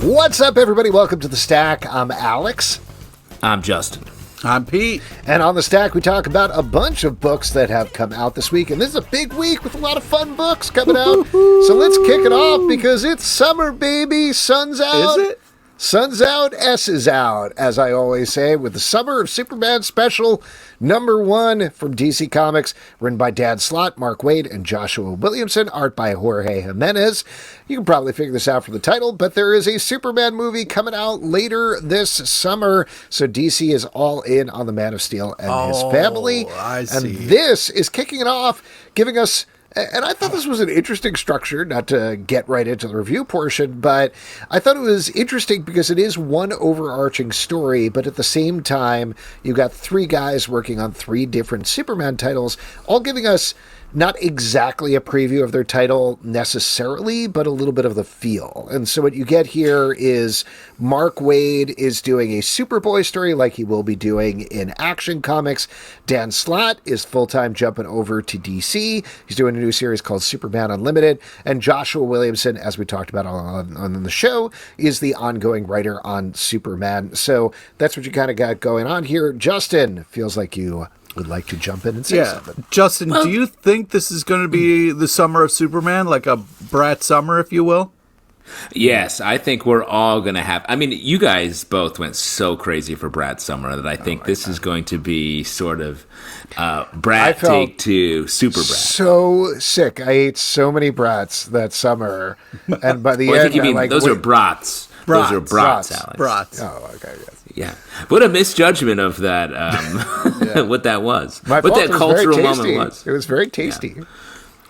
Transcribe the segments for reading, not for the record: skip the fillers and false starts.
What's up, everybody? Welcome to The Stack. I'm Alex. I'm Justin. I'm Pete. And on The Stack, we talk about a bunch of books that have come out this week. And this is a big week with a lot of fun books coming out. So let's kick it off because it's summer, baby. Sun's out. Is it? Sun's out, S is out, as I always say, with the Summer of Superman special #1 from DC Comics, written by Dan Slott, Mark Waid, and Joshua Williamson, art by Jorgé Jiménez. You can probably figure this out from the title, but there is a Superman movie coming out later this summer, so DC is all in on the Man of Steel and his family. I see. And this is kicking it off, giving us... And I thought this was an interesting structure, not to get right into the review portion, but I thought it was interesting because it is one overarching story, but at the same time, you got three guys working on three different Superman titles, all giving us not exactly a preview of their title necessarily, but a little bit of the feel. And so what you get here is Mark Waid is doing a Superboy story like he will be doing in Action Comics. Dan Slott is full-time jumping over to DC. He's doing a new series called Superman Unlimited. And Joshua Williamson, as we talked about on the show, is the ongoing writer on Superman. So that's what you kind of got going on here. Justin, feels like you would like to jump in and say something. Justin, do you think this is going to be the summer of Superman, like a Brat summer, if you will? Yes, I think we're all going to have... I mean, you guys both went so crazy for Brat Summer that I think this is going to be sort of Brat take to Super Brat. So sick. I ate so many brats that summer. And by the end, I think you mean those are brats. Those are brats, Alex. Brats. Oh, okay, yes. Yeah. What a misjudgment of that, what that was. My what fault, that cultural moment was. It was very tasty. Yeah.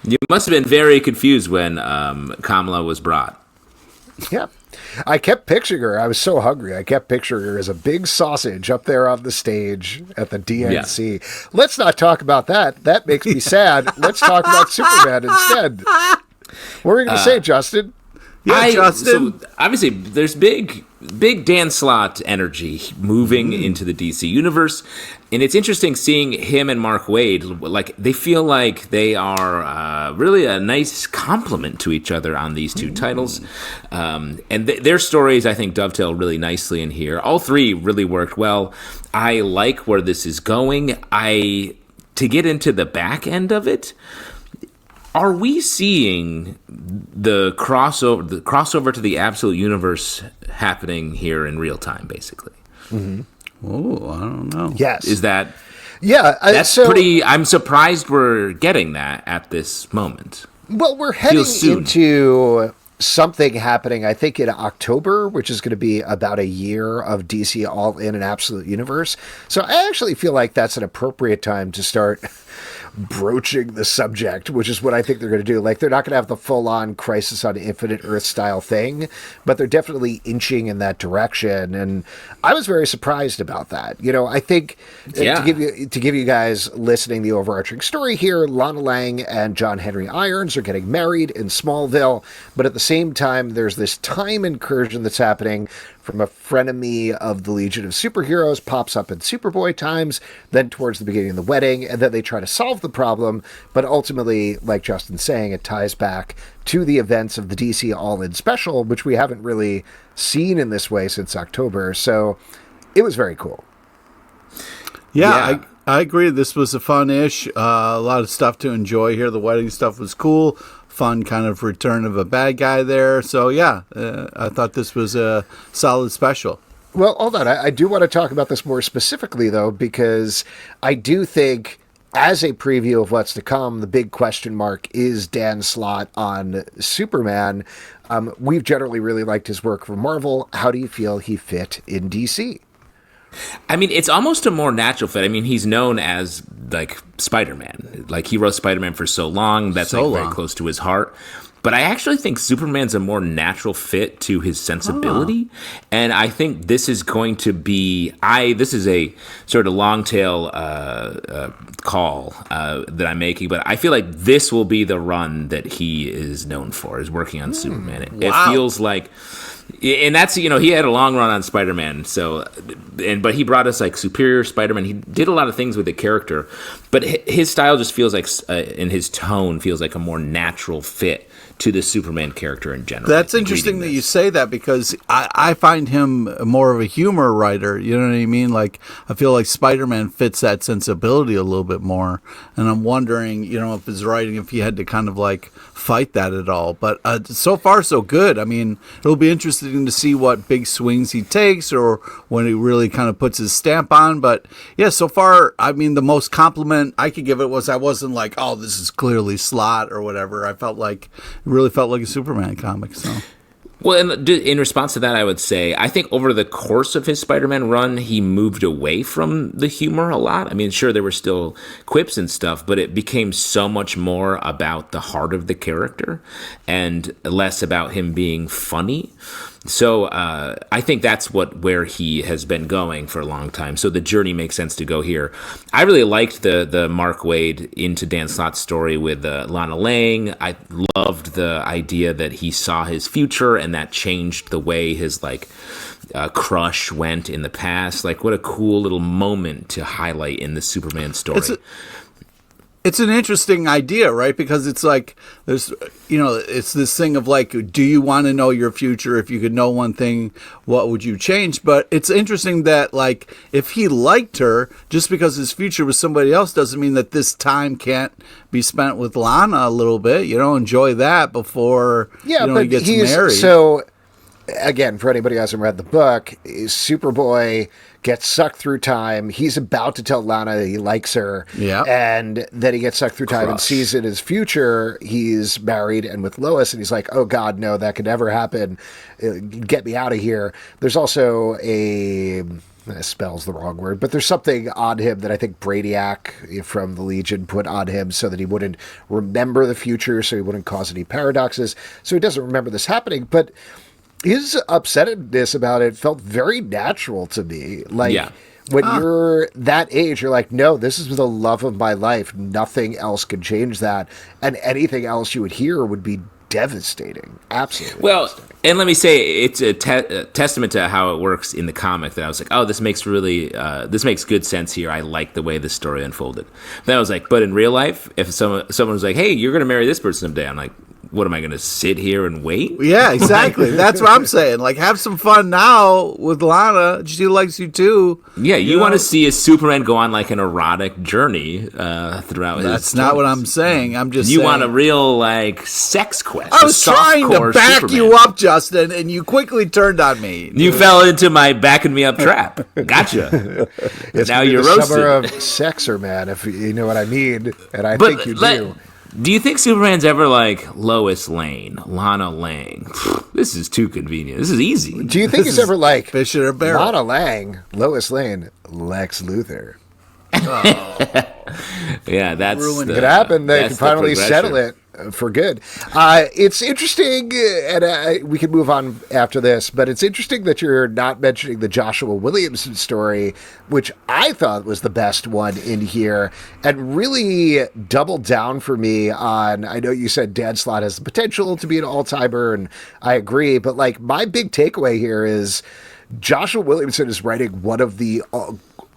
You must have been very confused when Kamala was brat. Yeah. I kept picturing her. I was so hungry. I kept picturing her as a big sausage up there on the stage at the DNC. Yeah. Let's not talk about that. That makes me sad. Let's talk about Superman instead. What were you going to say, Justin? Yeah, Justin. So obviously, there's big Dan Slott energy moving into the DC universe, and it's interesting seeing him and Mark Waid. Like they feel like they are really a nice complement to each other on these two titles, and their stories I think dovetail really nicely in here. All three really worked well. I like where this is going. To get into the back end of it. Are we seeing the crossover to the Absolute Universe happening here in real time, basically? Mm-hmm. Oh, I don't know. Yes. Is that... Yeah. That's pretty... I'm surprised we're getting that at this moment. Well, we're heading into something happening, I think, in October, which is going to be about a year of DC all in an Absolute Universe. So I actually feel like that's an appropriate time to start broaching the subject, which is what I think they're going to do. Like, they're not going to have the full-on Crisis on Infinite Earth style thing, but they're definitely inching in that direction. And I was very surprised about that. You know, I think to give you guys listening the overarching story here, Lana Lang and John Henry Irons are getting married in Smallville, but at the same time, there's this time incursion that's happening from a frenemy of the Legion of Superheroes, pops up in Superboy times, then towards the beginning of the wedding, and then they try to solve the problem, but ultimately, like Justin's saying, it ties back to the events of the DC All-In Special, which we haven't really seen in this way since October, so it was very cool. Yeah. I agree. This was a fun-ish, a lot of stuff to enjoy here. The wedding stuff was cool. Fun kind of return of a bad guy there. So, yeah, I thought this was a solid special. Well, hold on. I do want to talk about this more specifically, though, because I do think, as a preview of what's to come, the big question mark is Dan Slott on Superman. We've generally really liked his work for Marvel. How do you feel he fit in DC? I mean, it's almost a more natural fit. I mean, he's known as, like, Spider-Man. Like, he wrote Spider-Man for so long. That's, very close to his heart. But I actually think Superman's a more natural fit to his sensibility. And I think this is going to be... This is a sort of long tail call that I'm making. But I feel like this will be the run that he is known for, is working on Superman. It feels like... And that's, he had a long run on Spider-Man, but he brought us like superior Spider-Man. He did a lot of things with the character, but his style just feels like, and his tone feels like a more natural fit to the Superman character in general. That's interesting that you say that, because I find him more of a humor writer. You know what I mean? Like, I feel like Spider-Man fits that sensibility a little bit more. And I'm wondering, if his writing, if he had to kind of like fight that at all. But so far, so good. I mean, it'll be interesting to see what big swings he takes or when he really kind of puts his stamp on. But yeah, so far, I mean, the most compliment I could give it was I wasn't like, oh, this is clearly Slott or whatever. I felt like it really felt like a Superman comic. So, well, in response to that, I would say I think over the course of his Spider-Man run, he moved away from the humor a lot. I mean, sure, there were still quips and stuff, but it became so much more about the heart of the character and less about him being funny. So I think that's where he has been going for a long time. So the journey makes sense to go here. I really liked the Mark Waid into Dan Slott's story with Lana Lang. I loved the idea that he saw his future and that changed the way his crush went in the past. Like, what a cool little moment to highlight in the Superman story. It's an interesting idea, right? Because it's like, there's, it's this thing of like, do you want to know your future? If you could know one thing, what would you change? But it's interesting that, like, if he liked her, just because his future was somebody else doesn't mean that this time can't be spent with Lana a little bit. Enjoy that before he gets married. So, again, for anybody who hasn't read the book, Superboy gets sucked through time. He's about to tell Lana that he likes her. Yeah. And then he gets sucked through time and sees in his future he's married and with Lois, and he's like, oh God, no, that could never happen. Get me out of here. There's also spell's the wrong word, but there's something on him that I think Brainiac from the Legion put on him so that he wouldn't remember the future, so he wouldn't cause any paradoxes. So he doesn't remember this happening, but his upsetness about it felt very natural to me. Like, when you're that age, you're like, no, this is the love of my life. Nothing else can change that. And anything else you would hear would be devastating. Absolutely. Well, and let me say, it's a testament to how it works in the comic that I was like, oh, this makes good sense here. I like the way the story unfolded. Then I was like, but in real life, if someone was like, hey, you're going to marry this person someday, I'm like, what am I going to sit here and wait? Yeah, exactly. That's what I'm saying. Like, have some fun now with Lana. She likes you too. Yeah, you want to see a Superman go on like an erotic journey throughout his That's not what I'm saying. I'm just saying. You want a real, like, sex quest. I was trying to back Superman. You up, Justin, and you quickly turned on me. You fell into my backing me up trap. Gotcha. It's now you're roasted. Summer of Sexer, man, if you know what I mean. And I think you do. Do you think Superman's ever like Lois Lane, Lana Lang? This is too convenient. This is easy. Do you think he's ever like Fish in a barrel. Lana Lang, Lois Lane, Lex Luthor? Oh. Yeah, that's could happen. They can finally settle it for good. It's interesting, and we can move on after this, but it's interesting that you're not mentioning the Joshua Williamson story, which I thought was the best one in here, and really doubled down for me on, I know you said Dan Slott has the potential to be an all-timer, and I agree, but like my big takeaway here is Joshua Williamson is writing one of the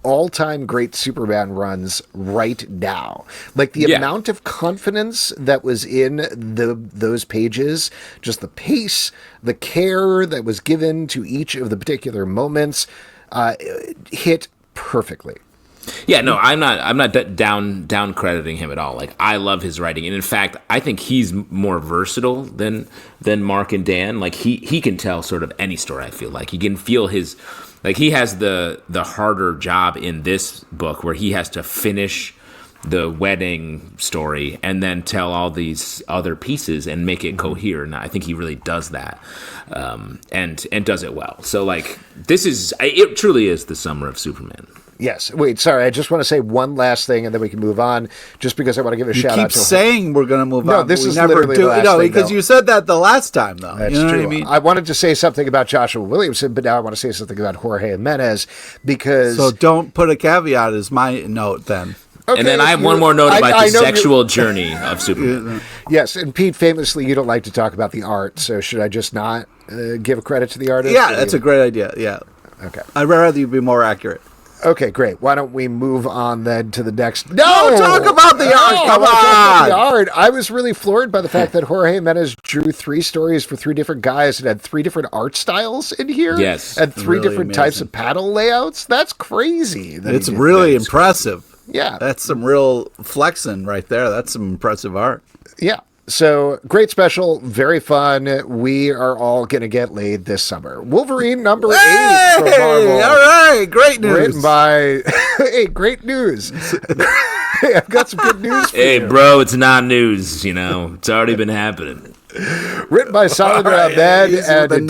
all-time great Superman runs right now. Like the amount of confidence that was in those pages, just the pace, the care that was given to each of the particular moments, hit perfectly. Yeah, no, I'm not down crediting him at all. Like, I love his writing, and in fact, I think he's more versatile than Mark and Dan. Like, he can tell sort of any story. I feel like you can feel his. Like, he has the harder job in this book where he has to finish the wedding story and then tell all these other pieces and make it coherent. I think he really does that, and does it well. So, like, it truly is the summer of Superman. Yes. Wait, sorry. I just want to say one last thing, and then we can move on. Just because I want to give a shout out to. You keep saying we're going to move on. No, this is literally the last thing. Because you said that the last time, though. That's you know true. What I mean? I wanted to say something about Joshua Williamson, but now I want to say something about Jorgé Jiménez because. So don't put a caveat as my note then. Okay, and then I have one more note about the sexual journey of Superman. Yes, and Pete, famously, you don't like to talk about the art, so should I just not? give credit to the artist? Yeah, that's a great idea. Yeah. Okay. I'd rather you be more accurate. Okay, great. Why don't we move on then to the next? No, talk about the art. Come on. The art. I was really floored by the fact that Jorgé Jiménez drew 3 stories for 3 different guys and had 3 different art styles in here. Yes, and 3 different types of panel layouts. That's crazy. It's really impressive. Yeah, that's some real flexing right there. That's some impressive art. Yeah. So, great special, very fun. We are all going to get laid this summer. Wolverine number 8 from Marvel. All right, great news. Written by, hey, great news. Hey, I've got some good news for you. Hey, bro, it's not news, It's already been happening. Written by Saladin Ahmed and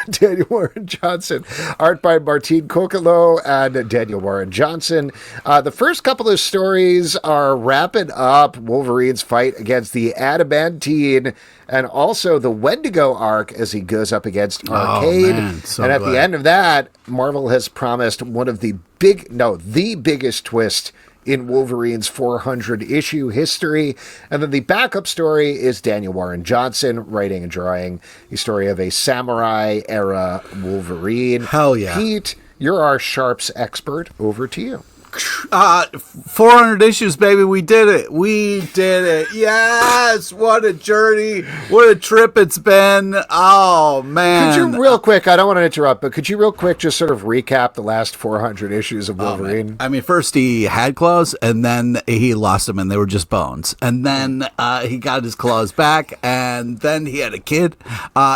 Daniel Warren Johnson. Art by Martín Cóccolo and Daniel Warren Johnson. The first couple of stories are wrapping up Wolverine's fight against the Adamantine and also the Wendigo arc as he goes up against Arcade. Man, so and at glad. the end of that, Marvel has promised one of the biggest twist in Wolverine's 400-issue history. And then the backup story is Daniel Warren Johnson writing and drawing a story of a samurai-era Wolverine. Hell yeah. Pete, you're our Sharps expert. Over to you. 400 issues, baby. We did it. Yes. What a journey. What a trip it's been. Oh, man. Could you real quick, I don't want to interrupt, but could you real quick just sort of recap the last 400 issues of Wolverine? I mean, first he had claws, and then he lost them, and they were just bones. And then he got his claws back, and then he had a kid.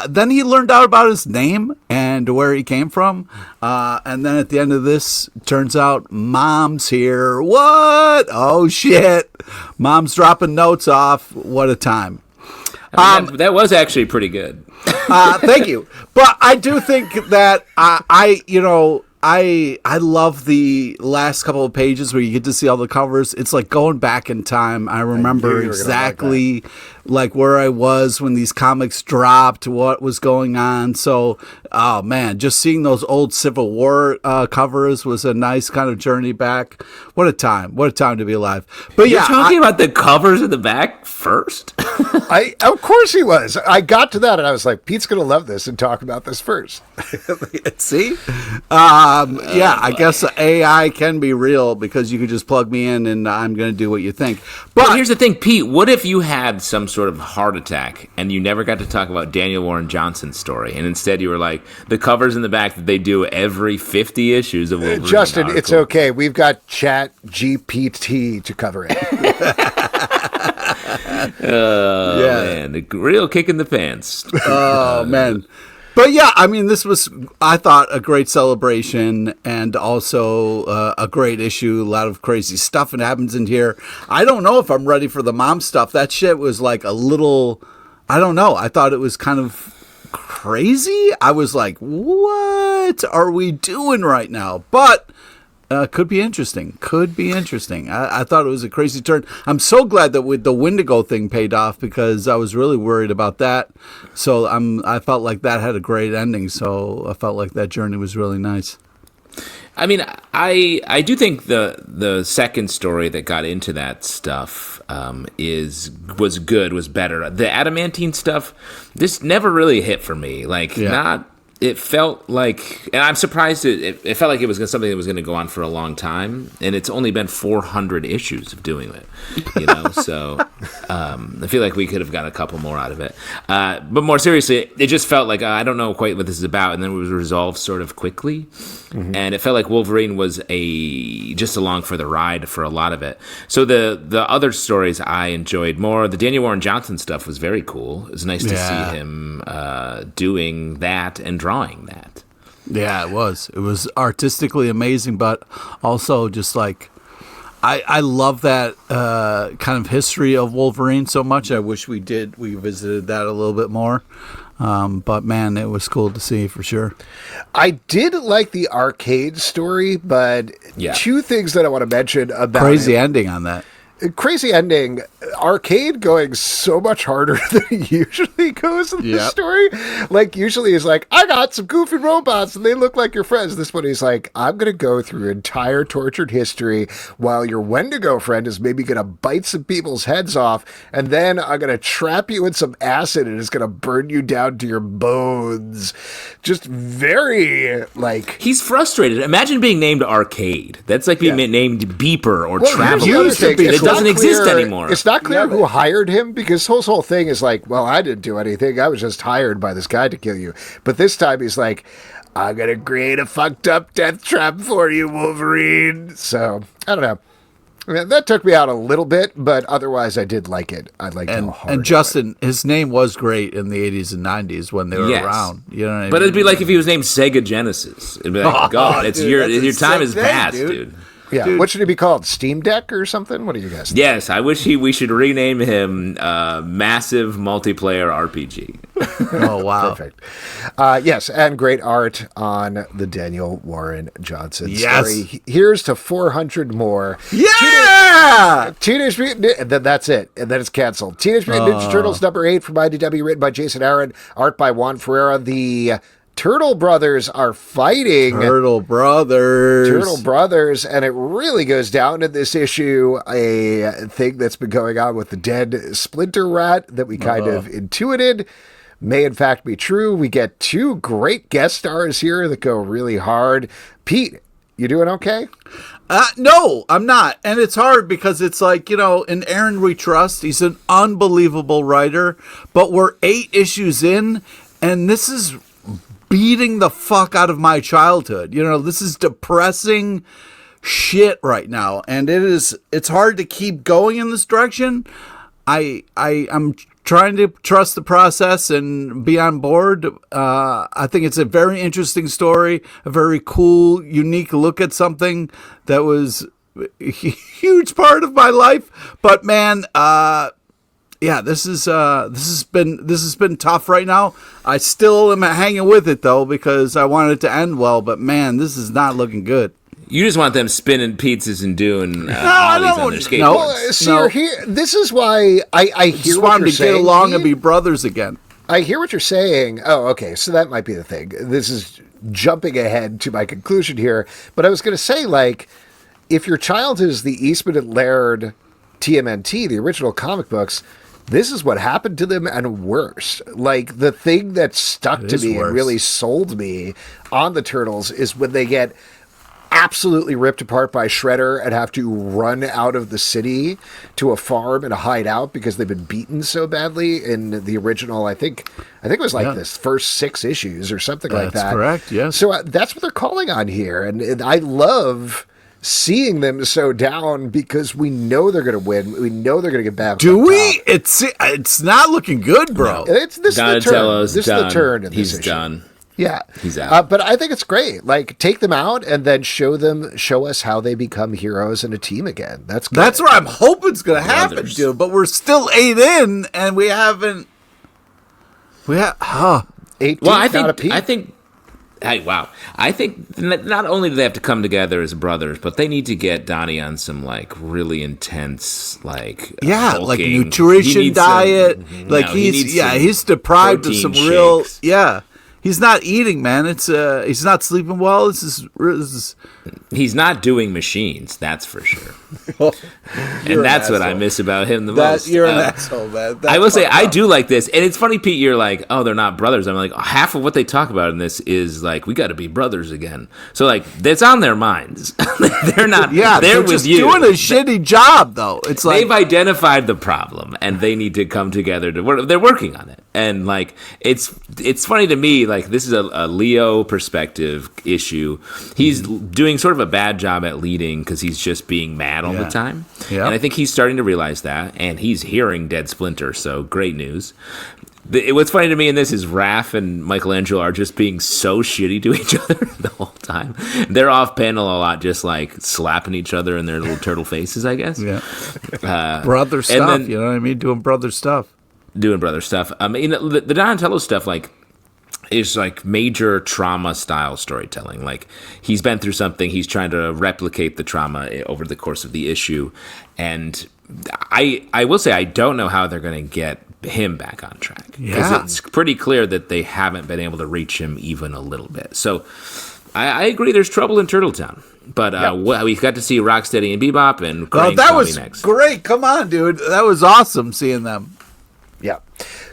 Then he learned out about his name and where he came from. And then at the end of this, turns out Mom's here. What? Oh, shit. Mom's dropping notes off. What a time. That was actually pretty good. Thank you. But I do think that I love the last couple of pages where you get to see all the covers. It's like going back in time. I remember exactly like where I was when these comics dropped, what was going on. So, oh man, just seeing those old Civil War covers was a nice kind of journey back. What a time. What a time to be alive. But You're talking about the covers in the back first? Of course he was. I got to that and I was like, Pete's going to love this and talk about this first. See? Yeah, I guess AI can be real because you could just plug me in and I'm going to do what you think. But here's the thing, Pete. What if you had some sort of heart attack and you never got to talk about Daniel Warren Johnson's story, and instead you were like, the covers in the back that they do every 50 issues of Wolverine? Justin, it's okay. We've got Chat GPT to cover it. Man, the real kick in the pants. Oh, man. But yeah, I mean, this was, I thought, a great celebration and also a great issue. A lot of crazy stuff that happens in here. I don't know if I'm ready for the mom stuff. That shit was like a little, I don't know. I thought it was kind of crazy. I was like, what are we doing right now? But could be interesting. I thought it was a crazy turn. I'm so glad that with the Wendigo thing paid off because I was really worried about that. So I felt like that had a great ending. So I felt like that journey was really nice. I mean, I do think the second story that got into that stuff was good, was better. The adamantine stuff, this never really hit for me. It felt like, and I'm surprised it felt like it was something that was going to go on for a long time, and it's only been 400 issues of doing it, so I feel like we could have got a couple more out of it. But more seriously, it just felt like, I don't know quite what this is about, and then it was resolved sort of quickly, and it felt like Wolverine was just along for the ride for a lot of it. So the other stories I enjoyed more. The Daniel Warren Johnson stuff was very cool. It was nice to see him doing that and drawing that. Yeah, it was artistically amazing, but also just like I love that kind of history of Wolverine so much. I wish we visited that a little bit more. But man, it was cool to see for sure. I did like the arcade story, but two things that I want to mention about crazy ending on that. Crazy ending. Arcade going so much harder than he usually goes in the story. Like, usually he's like, I got some goofy robots and they look like your friends. This one he's like, I'm going to go through your entire tortured history while your Wendigo friend is maybe going to bite some people's heads off, and then I'm going to trap you in some acid and it's going to burn you down to your bones. Just very, like... He's frustrated. Imagine being named Arcade. That's like being named Beeper or Traveler. It doesn't exist anymore. It's not clear who hired him, because his whole thing is like, well, I didn't do anything. I was just hired by this guy to kill you. But this time he's like, I'm going to create a fucked up death trap for you, Wolverine. So, I don't know. I mean, that took me out a little bit, but otherwise I did like it. I liked how hard. And Justin, his name was great in the 80s and 90s when they were around. You know what I mean? But it'd be like if he was named Sega Genesis. It'd be like, God, it's dude, your time is past, dude. Yeah, dude. What should he be called? Steam Deck or something? What do you guys think? Yes, I wish we should rename him Massive Multiplayer RPG. Oh, wow. Perfect. Yes, and great art on the Daniel Warren Johnson story. Here's to 400 more. Yeah! Teenage Mutant... And then that's it. And then it's canceled. Teenage Mutant Ninja Turtles #8 from IDW, written by Jason Aaron, art by Juan Ferreyra. The Turtle Brothers are fighting. Turtle Brothers. And it really goes down in this issue, a thing that's been going on with the dead Splinter Rat that we kind of intuited may in fact be true. We get two great guest stars here that go really hard. Pete, you doing okay? No, I'm not. And it's hard because it's like, in Aaron we trust. He's an unbelievable writer, but we're 8 issues in, and this is beating the fuck out of my childhood. This is depressing shit right now, and it's hard to keep going in this direction. I'm trying to trust the process and be on board. I think it's a very interesting story, a very cool, unique look at something that was a huge part of my life. But man, this has been tough right now. I still am hanging with it though, because I want it to end well. But man, this is not looking good. You just want them spinning pizzas and doing ollies on their skateboards. This is why I hear just what want you're to saying, get along Pete. and be brothers again. I hear what you're saying. Oh, okay. So that might be the thing. This is jumping ahead to my conclusion here. But I was going to say, like, if your child is the Eastman and Laird TMNT, the original comic books, this is what happened to them, and worse. Like, the thing that stuck to me and really sold me on the Turtles is when they get absolutely ripped apart by Shredder and have to run out of the city to a farm and hide out because they've been beaten so badly in the original. I think it was like this first 6 issues or something like that. That's correct. Yes. So that's what they're calling on here, and I love seeing them so down because we know they're going to win. We know they're going to get back. Do we? It's not looking good, bro. This is the turn. This is the turn. In He's this issue. done. Yeah, he's out. But I think it's great. Like, take them out and then show us how they become heroes and a team again. That's good. That's what I'm hoping is going to happen, dude. But we're still 8 in, and we haven't. 18. Well, I think. I think not only do they have to come together as brothers, but they need to get Donnie on some like really intense like like bulking. nutrition diet. He's deprived of some real shakes. He's not eating, man. It's he's not sleeping well. This is he's not doing machines, that's for sure. And that's what I miss about him the most. You're an asshole, man. I will say I do like this, and it's funny, Pete. You're like, oh, they're not brothers. I'm like, half of what they talk about in this is like, we got to be brothers again. So like, it's on their minds. They're not. Yeah, they're with just you. Doing a shitty job though. It's like they've identified the problem, and they need to come together to work. They're working on it, and like, it's funny to me. Like, this is a Leo perspective issue. He's doing sort of a bad job at leading because he's just being mad all the time. Yeah. And I think he's starting to realize that, and he's hearing Dead Splinter, so great news. What's funny to me in this is Raph and Michelangelo are just being so shitty to each other the whole time. They're off panel a lot, just like slapping each other in their little turtle faces, I guess. Yeah. Brother stuff, you know what I mean? Doing brother stuff. The Donatello stuff, like, is like major trauma style storytelling. Like he's been through something, he's trying to replicate the trauma over the course of the issue, and I will say I don't know how they're going to get him back on track, because it's pretty clear that they haven't been able to reach him even a little bit. So I agree, there's trouble in Turtletown. But we got to see Rocksteady and Bebop, and that was next. Great. Come on, dude, that was awesome seeing them. Yeah,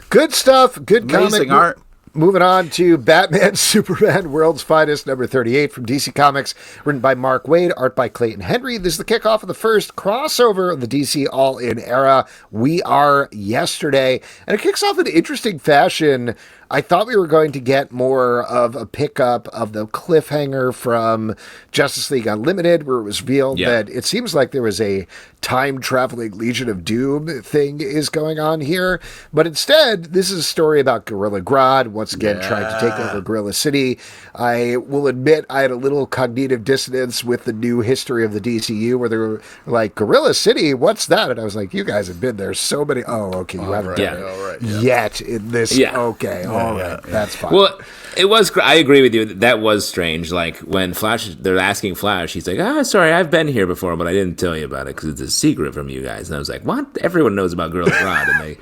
good stuff. Good amazing comic art. Moving on to Batman, Superman, World's Finest, number 38 from DC Comics, written by Mark Waid, art by Clayton Henry. This is the kickoff of the first crossover of the DC All-In era. We are yesterday, and it kicks off in interesting fashion. I thought we were going to get more of a pickup of the cliffhanger from Justice League Unlimited, where it was revealed that it seems like there was a time-traveling Legion of Doom thing is going on here. But instead, this is a story about Gorilla Grodd, once again trying to take over Gorilla City. I will admit I had a little cognitive dissonance with the new history of the DCU, where they were like, Gorilla City, what's that? And I was like, you guys have been there so many... Oh, okay, you haven't done it yet in this... Okay, all right, that's fine. Well, it was... I agree with you. That was strange. Like, when Flash... They're asking Flash, he's like, sorry, I've been here before, but I didn't tell you about it because it's a secret from you guys. And I was like, what? Everyone knows about Gorilla Grodd, and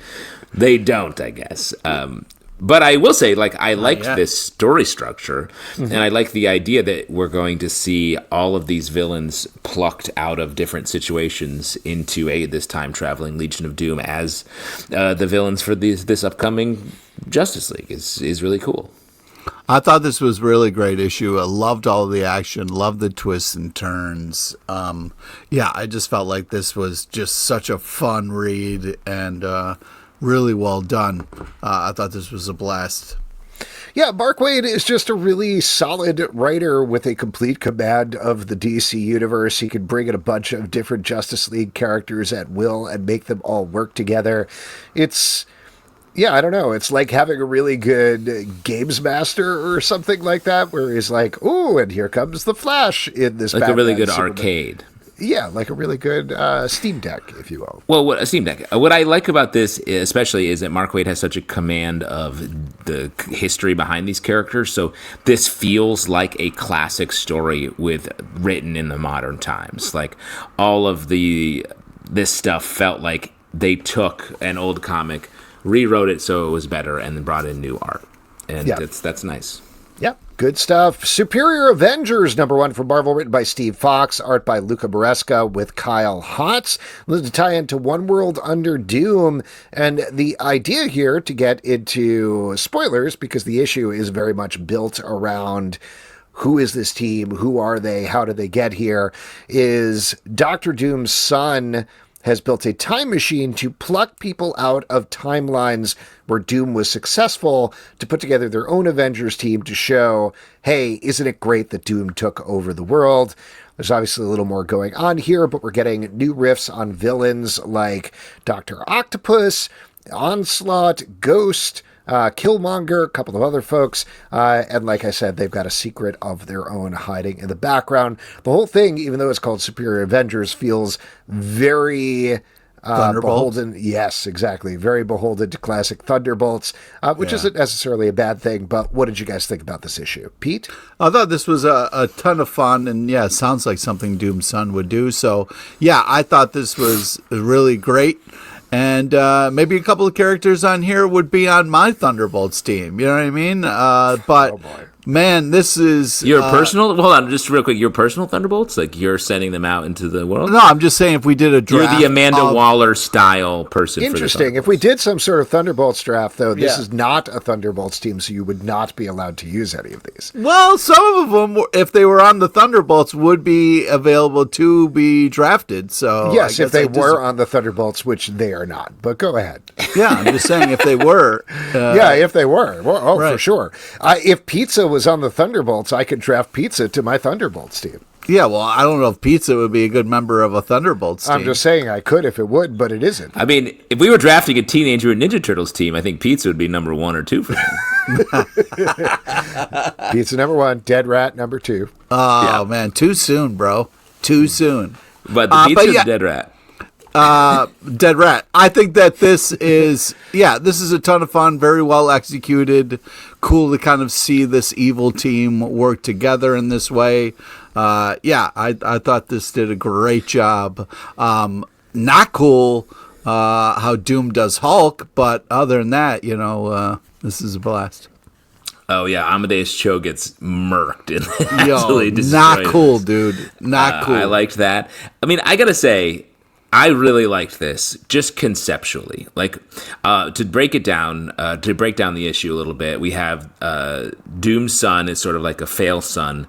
they don't, I guess. But I will say, like, I liked this story structure, and I like the idea that we're going to see all of these villains plucked out of different situations into this time-traveling Legion of Doom as the villains for this upcoming Justice League is really cool. I thought this was a really great issue. I loved all of the action, loved the twists and turns. I just felt like this was just such a fun read, and really well done. I thought this was a blast. Yeah, Mark Waid is just a really solid writer with a complete command of the DC universe. He can bring in a bunch of different Justice League characters at will and make them all work together. It's... I don't know. It's like having a really good games master or something like that, where he's like, "Oh, and here comes the Flash in this." Like Batman, a really good arcade. Yeah, like a really good Steam Deck, if you will. Well, a Steam Deck. What I like about this, especially, is that Mark Waid has such a command of the history behind these characters. So this feels like a classic story written in the modern times. Like all of this stuff felt like they took an old comic, rewrote it so it was better, and then brought in new art. And that's nice. Yep, good stuff. Superior Avengers, number 1 from Marvel, written by Steve Foxe, art by Luca Maresca with Kyle Hotz. To tie into One World Under Doom. And the idea here, to get into spoilers, because the issue is very much built around who is this team, who are they, how did they get here, is Dr. Doom's son has built a time machine to pluck people out of timelines where Doom was successful to put together their own Avengers team to show, hey, isn't it great that Doom took over the world? There's obviously a little more going on here, but we're getting new riffs on villains like Dr. Octopus, Onslaught, Ghost, Killmonger, a couple of other folks, and like I said, they've got a secret of their own hiding in the background. The whole thing, even though it's called Superior Avengers, feels very beholden. Yes, exactly. Very beholden to classic Thunderbolts, which isn't necessarily a bad thing, but what did you guys think about this issue? Pete? I thought this was a ton of fun, and it sounds like something Doom's son would do. So, I thought this was really great. And maybe a couple of characters on here would be on my Thunderbolts team. You know what I mean? But man, this is your personal. Hold on, just real quick. Your personal Thunderbolts, like you're sending them out into the world. No, I'm just saying if we did a draft, you're the Amanda Waller style person. Interesting. If we did some sort of Thunderbolts draft, though, this is not a Thunderbolts team, so you would not be allowed to use any of these. Well, some of them, if they were on the Thunderbolts, would be available to be drafted. So yes, if they were on the Thunderbolts, which they are not. But go ahead. Yeah, I'm just saying if they were. If they were. Well, for sure. If Pizza was on the Thunderbolts, I could draft Pizza to my Thunderbolts team. Yeah, well, I don't know if Pizza would be a good member of a Thunderbolts team. I'm just saying I could if it would, but it isn't. I mean, if we were drafting a Teenage Mutant Ninja Turtles team, I think Pizza would be number 1 or 2 for me. Pizza number 1, Dead Rat number 2. Oh, man, too soon, bro. Too soon. But the Pizza's Dead Rat. Dead rat. I think that this is a ton of fun, very well executed. Cool to kind of see this evil team work together in this way. I thought this did a great job. Not cool how Doom does Hulk, but other than that, this is a blast. Oh yeah, Amadeus Cho gets murked and Yo, absolutely destroyed. Not cool, dude. Not cool. I liked that. I mean, I gotta say, I really liked this, just conceptually. Like, to break down the issue a little bit, we have Doom's son is sort of like a fail son,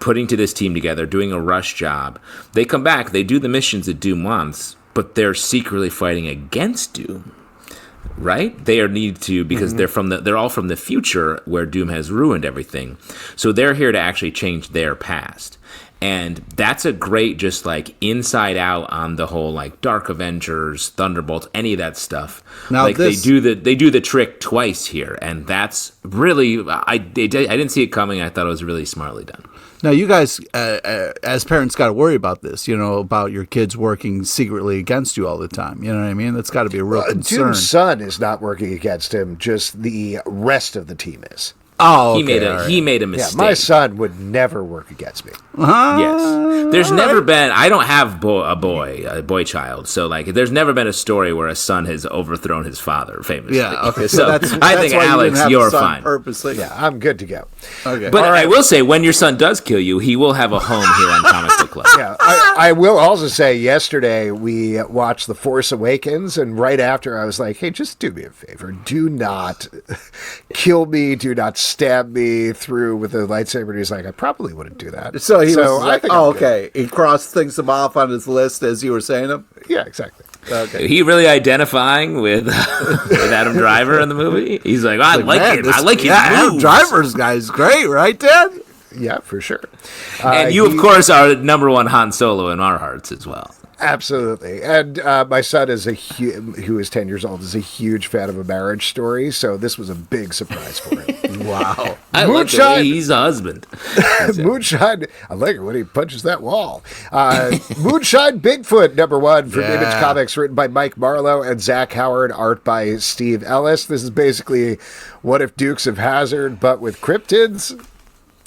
putting to this team together, doing a rush job. They come back, they do the missions that Doom wants, but they're secretly fighting against Doom. Right? They are need to because they're all from the future where Doom has ruined everything. So they're here to actually change their past. And that's a great just like inside out on the whole like Dark Avengers, Thunderbolts, any of that stuff. Now like they do the trick twice here, and that's really I didn't see it coming. I thought it was really smartly done. Now, you guys, as parents, got to worry about this, about your kids working secretly against you all the time. You know what I mean? That's got to be a real concern. Doom's son is not working against him, just the rest of the team is. Oh, okay. He made a mistake. Yeah, my son would never work against me. Yes. There's never been, I don't have a boy child, so like there's never been a story where a son has overthrown his father famously. Yeah, okay. So I think, Alex, you're fine. Purposely. Yeah, I'm good to go. Okay. But I will say, when your son does kill you, he will have a home here on Comic Book Club. Yeah, I will also say yesterday we watched The Force Awakens, and right after I was like, hey, just do me a favor. Do not kill me. Do not stab me through with a lightsaber. And he's like, I probably wouldn't do that. So he was like, oh, okay. He crossed things off on his list as you were saying them? Yeah, exactly. Okay. He really identifying with Adam Driver in the movie? He's like, I like it. I like his moves. Adam Driver's guy's great, right, Dad? Yeah, for sure. And you, of course, are number one Han Solo in our hearts as well. Absolutely. And my son who is 10 years old, is a huge fan of A Marriage Story, so this was a big surprise for him. Wow. I like the way he's a husband. Moonshine, I like it when he punches that wall. Moonshine Bigfoot, #1 from Image Comics, written by Mike Marlow and Zach Howard, art by Steve Ellis. This is basically What If Dukes of Hazzard, but with cryptids.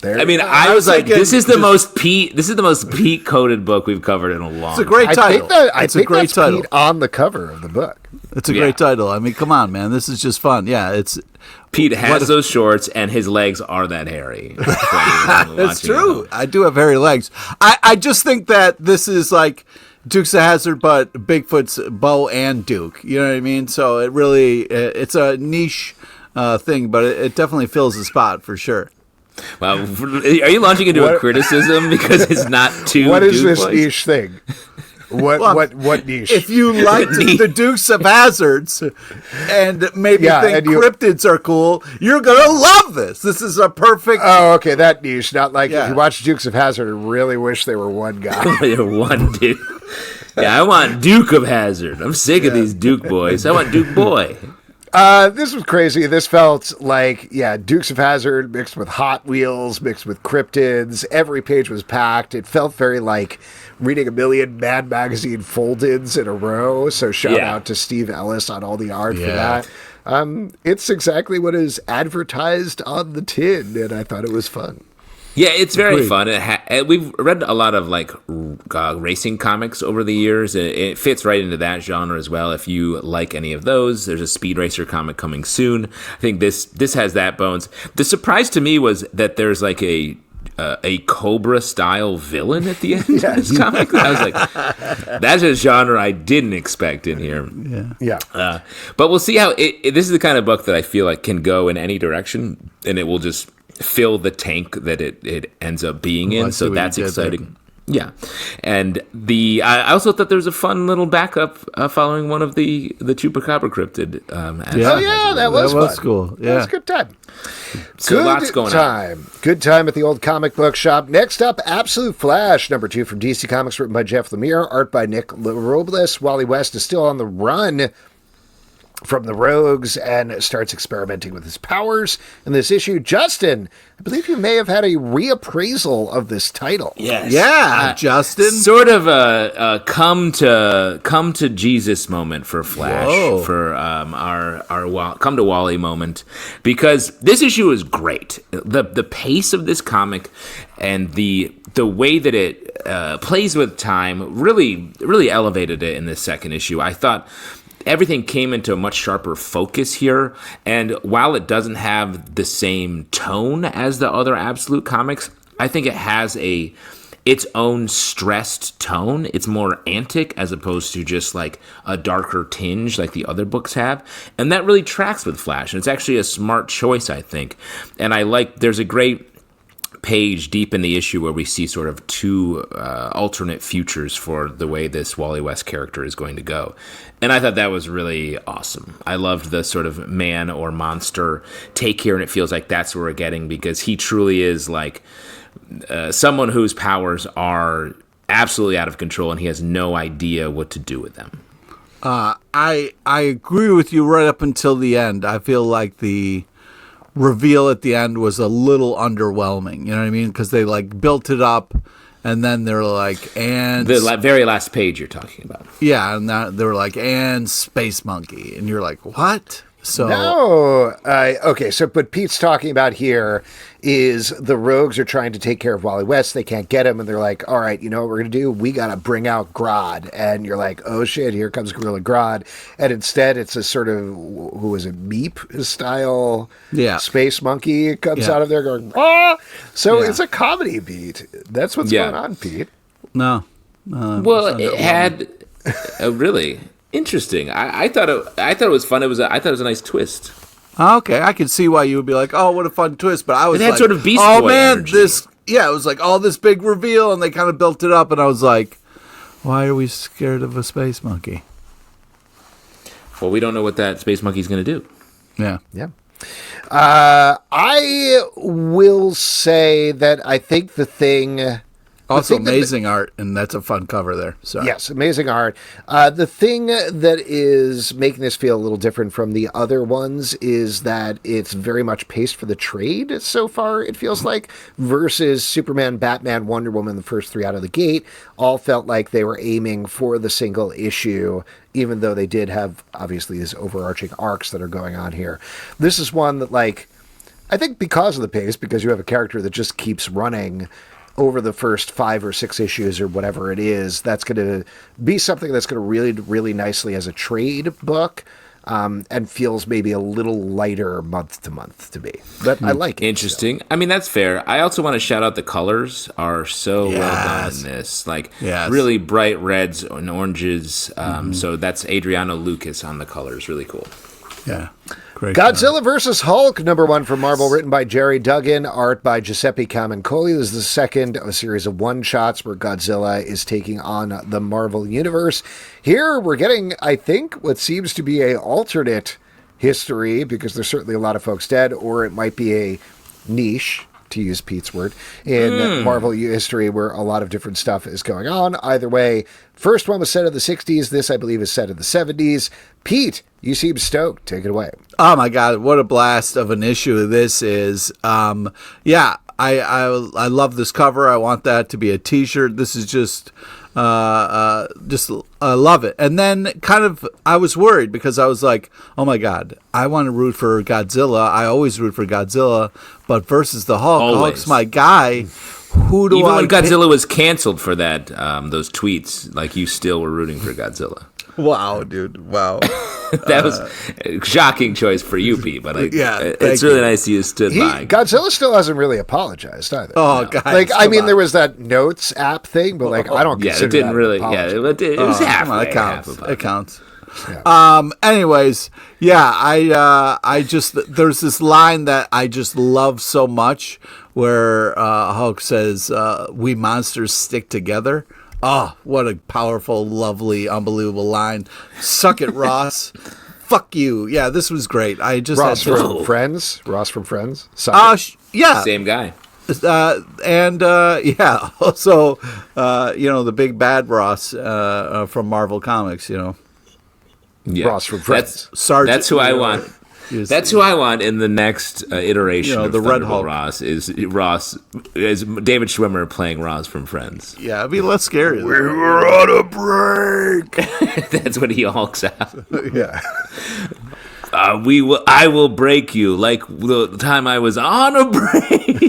I was like, this is the most Pete coded book we've covered in a long time. It's a great title. I think that's Pete on the cover of the book. It's a great title. I mean, come on, man. This is just fun. Yeah, it's Pete has those shorts, and his legs are that hairy. It's true. I do have hairy legs. I just think that this is like Dukes of Hazzard, but Bigfoot's Bo and Duke. You know what I mean? So it's a niche thing, but it definitely fills the spot for sure. Well, are you launching into a criticism because it's not too? What is this niche thing? What niche? If you like the Dukes of Hazzards and maybe think cryptids are cool, you're gonna love this. This is a perfect. Oh, okay, that niche. Not like if you watch Dukes of Hazzard and really wish they were one guy. They're one dude. Yeah, I want Duke of Hazzard. I'm sick of these Duke boys. I want Duke Boy. This was crazy. This felt like, Dukes of Hazzard mixed with Hot Wheels, mixed with cryptids. Every page was packed. It felt very like reading a million Mad Magazine fold-ins in a row. So shout out to Steve Ellis on all the art for that. It's exactly what is advertised on the tin, and I thought it was fun. Yeah, it's very fun. We've read a lot of like racing comics over the years. It fits right into that genre as well. If you like any of those, there's a Speed Racer comic coming soon. I think this has that bones. The surprise to me was that there's like a Cobra style villain at the end of this comic. I was like, that's a genre I didn't expect in here. But we'll see how this is the kind of book that I feel like can go in any direction, and it will just fill the tank that it ends up being in. So that's exciting. Yeah. And I also thought there was a fun little backup following one of the Chupacabra cryptid. That was fun. Cool. Yeah. That was a good time. So lots going on. Good time at the old comic book shop. Next up, Absolute Flash, #2 from DC Comics, written by Jeff Lemire, art by Nick Robles. Wally West is still on the run. from the Rogues and starts experimenting with his powers in this issue. Justin, I believe you may have had a reappraisal of this title. Yes. Yeah, Justin. Sort of a come to Jesus moment for Flash. Whoa. For our come to Wally moment, because this issue is great. The pace of this comic and the way that it plays with time really elevated it in this second issue. I thought everything came into a much sharper focus here, and while it doesn't have the same tone as the other Absolute comics, I think it has its own stressed tone. It's more antic as opposed to just like a darker tinge like the other books have, and that really tracks with Flash, and it's actually a smart choice, I think. And there's a great page deep in the issue where we see sort of two alternate futures for the way this Wally West character is going to go. And I thought that was really awesome. I loved the sort of man or monster take here, and it feels like that's what we're getting, because he truly is like someone whose powers are absolutely out of control, and he has no idea what to do with them. I agree with you right up until the end. I feel like the reveal at the end was a little underwhelming. You know what I mean? Because they like built it up, and then they're like, and the very last page you're talking about. Yeah, and they were like, and Space Monkey, and you're like, what? So no, okay. So, but Pete's talking about here is the Rogues are trying to take care of Wally West. They can't get him, and they're like, all right, you know what we're gonna do? We gotta bring out Grodd. And you're like, oh shit, here comes Gorilla Grodd. And instead, it's a sort of who is it, Meep style? Yeah, Space Monkey comes out of there going, ah. So it's a comedy beat. That's what's going on, Pete. No, well, it had a really interesting. I thought it was fun. I thought it was a nice twist. Okay, I could see why you would be like, "Oh, what a fun twist!" But I was it had like, sort of Beast "Oh Boy man, energy. it was like all this big reveal, and they kind of built it up." And I was like, "Why are we scared of a space monkey?" Well, we don't know what that space monkey's going to do. Yeah. I will say that I think the thing. Also, amazing art, and that's a fun cover there. So yes, amazing art. The thing that is making this feel a little different from the other ones is that it's very much paced for the trade so far, it feels like, versus Superman, Batman, Wonder Woman, the first three out of the gate, all felt like they were aiming for the single issue, even though they did have, obviously, these overarching arcs that are going on here. This is one that, like, I think because of the pace, because you have a character that just keeps running over the first 5 or 6 issues or whatever it is, that's going to be something that's going to really, really nicely as a trade book, and feels maybe a little lighter month to month to me. But I like it. Interesting. So. I mean, that's fair. I also want to shout out the colors are so well done in this. Like, really bright reds and oranges. So that's Adriano Lucas on the colors. Really cool. Yeah. Great Godzilla vs. Hulk, #1 from Marvel, written by Jerry Duggan, art by Giuseppe Camuncoli. This is the second of a series of one-shots where Godzilla is taking on the Marvel Universe. Here we're getting, I think, what seems to be a alternate history, because there's certainly a lot of folks dead, or it might be a niche, to use Pete's word, in Marvel history where a lot of different stuff is going on. Either way, first one was set in the 60s. This, I believe, is set in the 70s. Pete, you seem stoked. Take it away. Oh, my God. What a blast of an issue this is. I love this cover. I want that to be a T-shirt. This is just I love it. And then kind of I was worried because I was like, oh my God, I want to root for Godzilla. I always root for Godzilla, but versus the Hulk, always. Hulk's my guy. Who do Even I when Godzilla was canceled for that, those tweets, like you still were rooting for Godzilla. Wow, dude. Wow. That was a shocking choice for you, Pete, but it's really nice you stood by. Godzilla still hasn't really apologized either. Oh, God. Like, I mean, there was that Notes app thing, but like, I don't consider it didn't that really, an apology. it was halfway. It counts. It counts. Yeah. Anyways, I just, there's this line that I just love so much where Hulk says, we monsters stick together. Oh, what a powerful, lovely, unbelievable line. Suck it, Ross. Fuck you. Yeah, this was great. I just Ross had from Friends. Ross from Friends. Yeah. Same guy. Also, the big bad Ross from Marvel Comics, Yeah. Ross from Friends. That's who I want. That's who I want in the next iteration of the Red Hulk. Ross is David Schwimmer playing Ross from Friends. Yeah, it'd be less scary. We were on a break. That's what he hulks out. Yeah. I will break you like the time I was on a break.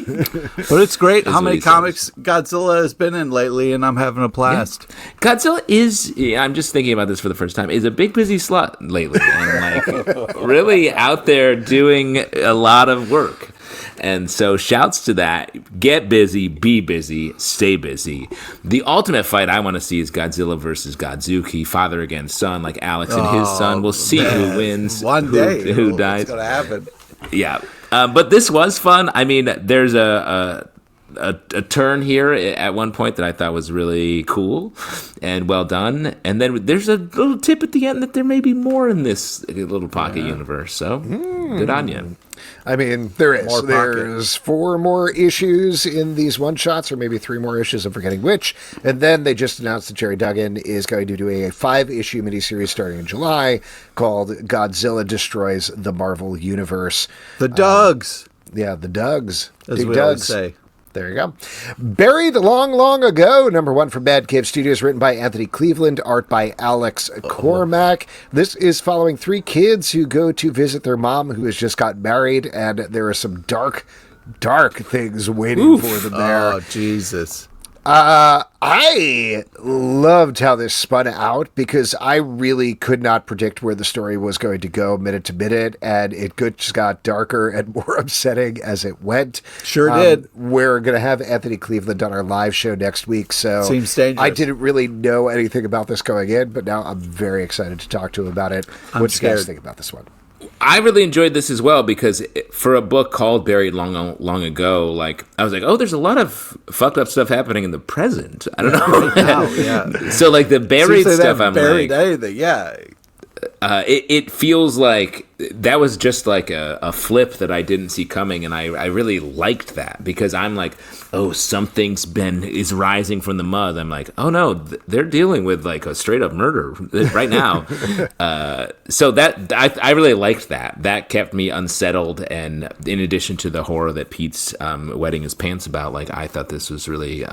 But it's great how many comics Godzilla has been in lately, and I'm having a blast. Yeah. Godzilla is, I'm just thinking about this for the first time, is a big busy slut lately, and like really out there doing a lot of work. And so shouts to that. Get busy, be busy, stay busy. The ultimate fight I want to see is Godzilla versus Godzuki, father against son, like Alex and his son. We'll see who wins. One day. Who dies. It's going to happen. Yeah. But this was fun. I mean, there's a turn here at one point that I thought was really cool and well done. And then there's a little tip at the end that there may be more in this little pocket universe. So good on you. I mean, there's 4 more issues in these one-shots, or maybe 3 more issues, I'm forgetting which. And then they just announced that Jerry Duggan is going to do a 5-issue miniseries starting in July called Godzilla Destroys the Marvel Universe. The Dougs. Yeah, the Dougs. As Big we Dougs. always say. There you go. Buried Long, Long Ago, #1 from Bad Cave Studios, written by Anthony Cleveland, art by Alex Cormack. This is following 3 kids who go to visit their mom who has just got married, and there are some dark things waiting for them there. Oh, Jesus. I loved how this spun out because I really could not predict where the story was going to go minute to minute, and it just got darker and more upsetting as it went. Sure did. We're going to have Anthony Cleveland on our live show next week, so seems dangerous. I didn't really know anything about this going in, but now I'm very excited to talk to him about it. What do you guys think about this one? I really enjoyed this as well because for a book called Buried Long, Long Ago, like I was like, oh, there's a lot of fucked up stuff happening in the present. I don't know. So like the buried stuff, I'm buried like, anything, yeah. It feels like that was just like a flip that I didn't see coming, and I really liked that because I'm like, oh, something's is rising from the mud. I'm like, oh no, they're dealing with like a straight up murder right now. So that I really liked that. That kept me unsettled, and in addition to the horror that Pete's wetting his pants about, like I thought this was really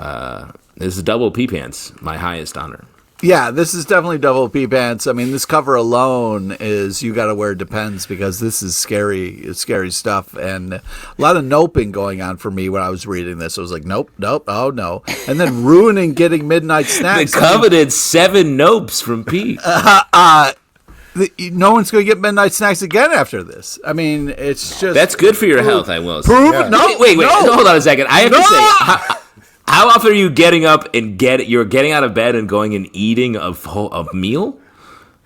this is double pee pants, my highest honor. Yeah, this is definitely double pee pants. I mean, this cover alone is you got to wear Depends because this is scary stuff, and a lot of noping going on for me when I was reading this. I was like, nope, oh no, and then ruining getting midnight snacks. The coveted 7 nopes from Pete. No one's going to get midnight snacks again after this. I mean, it's just that's good for your health. I will say. Yeah. No, wait, no. Hold on a second. I have to say. How often are you getting up and you're getting out of bed and going and eating a meal?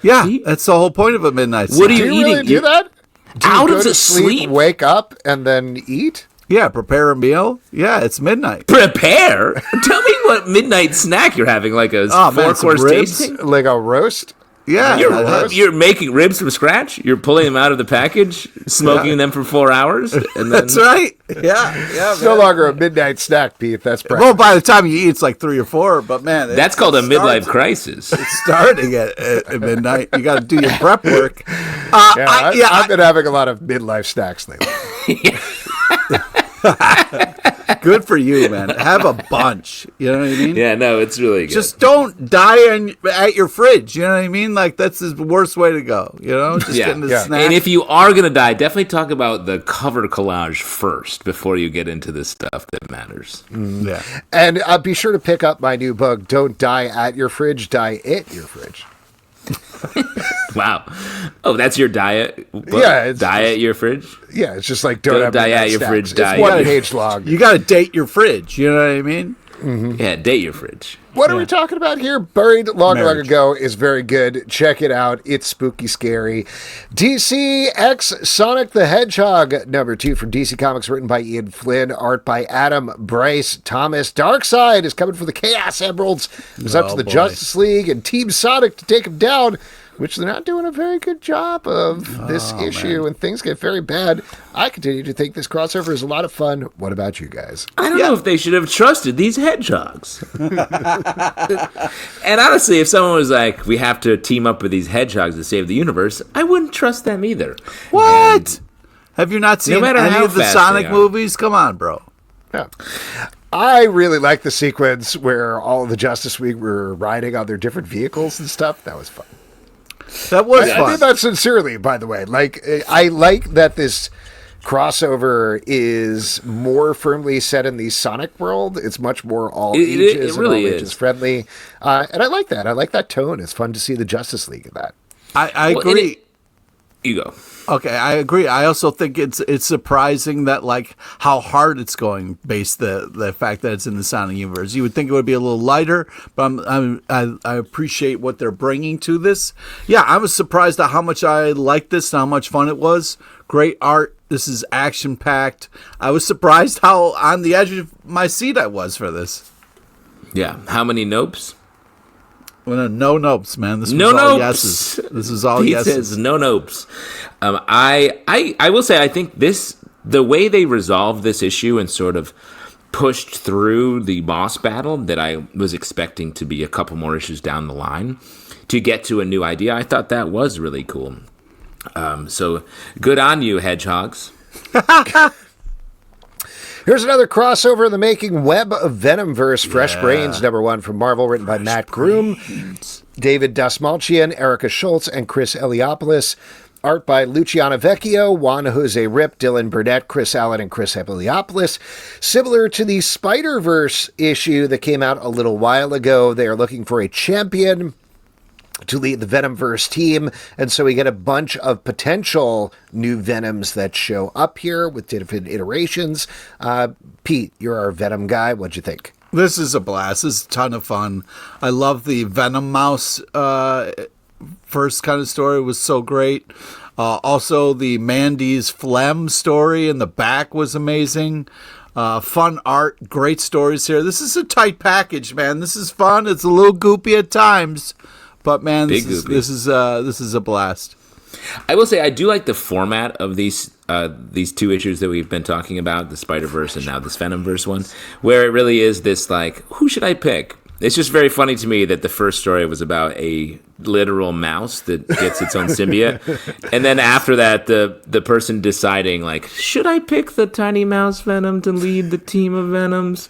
Yeah, that's the whole point of a midnight snack. What are you eating? Really do that? Do out you go of to the sleep, wake up, and then eat? Yeah, prepare a meal. Yeah, it's midnight. Prepare? Tell me what midnight snack you're having, like a 4-course tasting? Like a roast? Yeah, you're making ribs from scratch. You're pulling them out of the package, smoking them for 4 hours. And then... That's right. Yeah. It's no longer a midnight snack, Pete. That's breakfast. Well, by the time you eat, it's like 3 or 4. But man, that's called a midlife crisis. It's starting at midnight. You got to do your prep work. I've been having a lot of midlife snacks lately. Good for you, man. Have a bunch. You know what I mean? Yeah, no, it's really good. Just don't die at your fridge. You know what I mean? Like, that's the worst way to go. You know? Just getting the snack. And if you are going to die, definitely talk about the cover collage first before you get into the stuff that matters. Yeah. And be sure to pick up my new book, Don't Die at Your Fridge, Die at Your Fridge. Wow. Oh, that's your diet? Yeah. Diet your fridge? Yeah, it's just like don't die at your fridge. It's 1 page long. You got to date your fridge. You know what I mean? Mm-hmm. Yeah, date your fridge. What are we talking about here? Buried Long Ago is very good. Check it out. It's spooky scary. DC X Sonic the Hedgehog, #2 from DC Comics, written by Ian Flynn, art by Adam Bryce Thomas. Darkseid is coming for the Chaos Emeralds. It was up to the Justice League and Team Sonic to take him down. which they're not doing a very good job of this issue, man. and things get very bad. I continue to think this crossover is a lot of fun. What about you guys? I don't know if they should have trusted these hedgehogs. And honestly, if someone was like, we have to team up with these hedgehogs to save the universe, I wouldn't trust them either. What? Have you not seen any of the Sonic movies? Come on, bro. Yeah. I really like the sequence where all of the Justice League were riding on their different vehicles and stuff. That was fun. That was fun. I mean that sincerely, by the way. Like, I like that this crossover is more firmly set in the Sonic world. It's much more all ages and all ages friendly. And I like that. I like that tone. It's fun to see the Justice League in that. I agree. You go. Okay, I agree. I also think it's surprising that like how hard it's going based the fact that it's in the Sonic universe. You would think it would be a little lighter, but I appreciate what they're bringing to this. Yeah, I was surprised at how much I liked this and how much fun it was. Great art. This is action packed. I was surprised how on the edge of my seat I was for this. Yeah. How many nopes? Well, no nopes, man. This was no all nopes. yeses. This is all Pete yeses. says no nopes. I will say I think the way they resolved this issue and sort of pushed through the boss battle that I was expecting to be a couple more issues down the line to get to a new idea. I thought that was really cool. So good on you, hedgehogs. Here's another crossover in the making. Web of Venomverse, Fresh Brains, #1 from Marvel, written by Matt Groom, David Dasmalchian, Erica Schultz, and Chris Eliopoulos. Art by Luciano Vecchio, Juan Jose Rip, Dylan Burnett, Chris Allen, and Chris Eliopoulos. Similar to the Spider-Verse issue that came out a little while ago, they are looking for a champion to lead the Venomverse team, and so we get a bunch of potential new Venoms that show up here with different iterations. Pete, you're our Venom guy. What'd you think? This is a blast. This is a ton of fun. I love the Venom Mouse first kind of story. It was so great. Also, the Mandy's phlegm story in the back was amazing. Fun art, great stories here. This is a tight package, man. This is fun. It's a little goopy at times. But man, this is a blast. I will say I do like the format of these two issues that we've been talking about, the Spider-Verse and now this Venomverse one, where it really is this like, who should I pick? It's just very funny to me that the first story was about a literal mouse that gets its own symbiote, and then after that, the person deciding like, should I pick the tiny mouse Venom to lead the team of Venoms?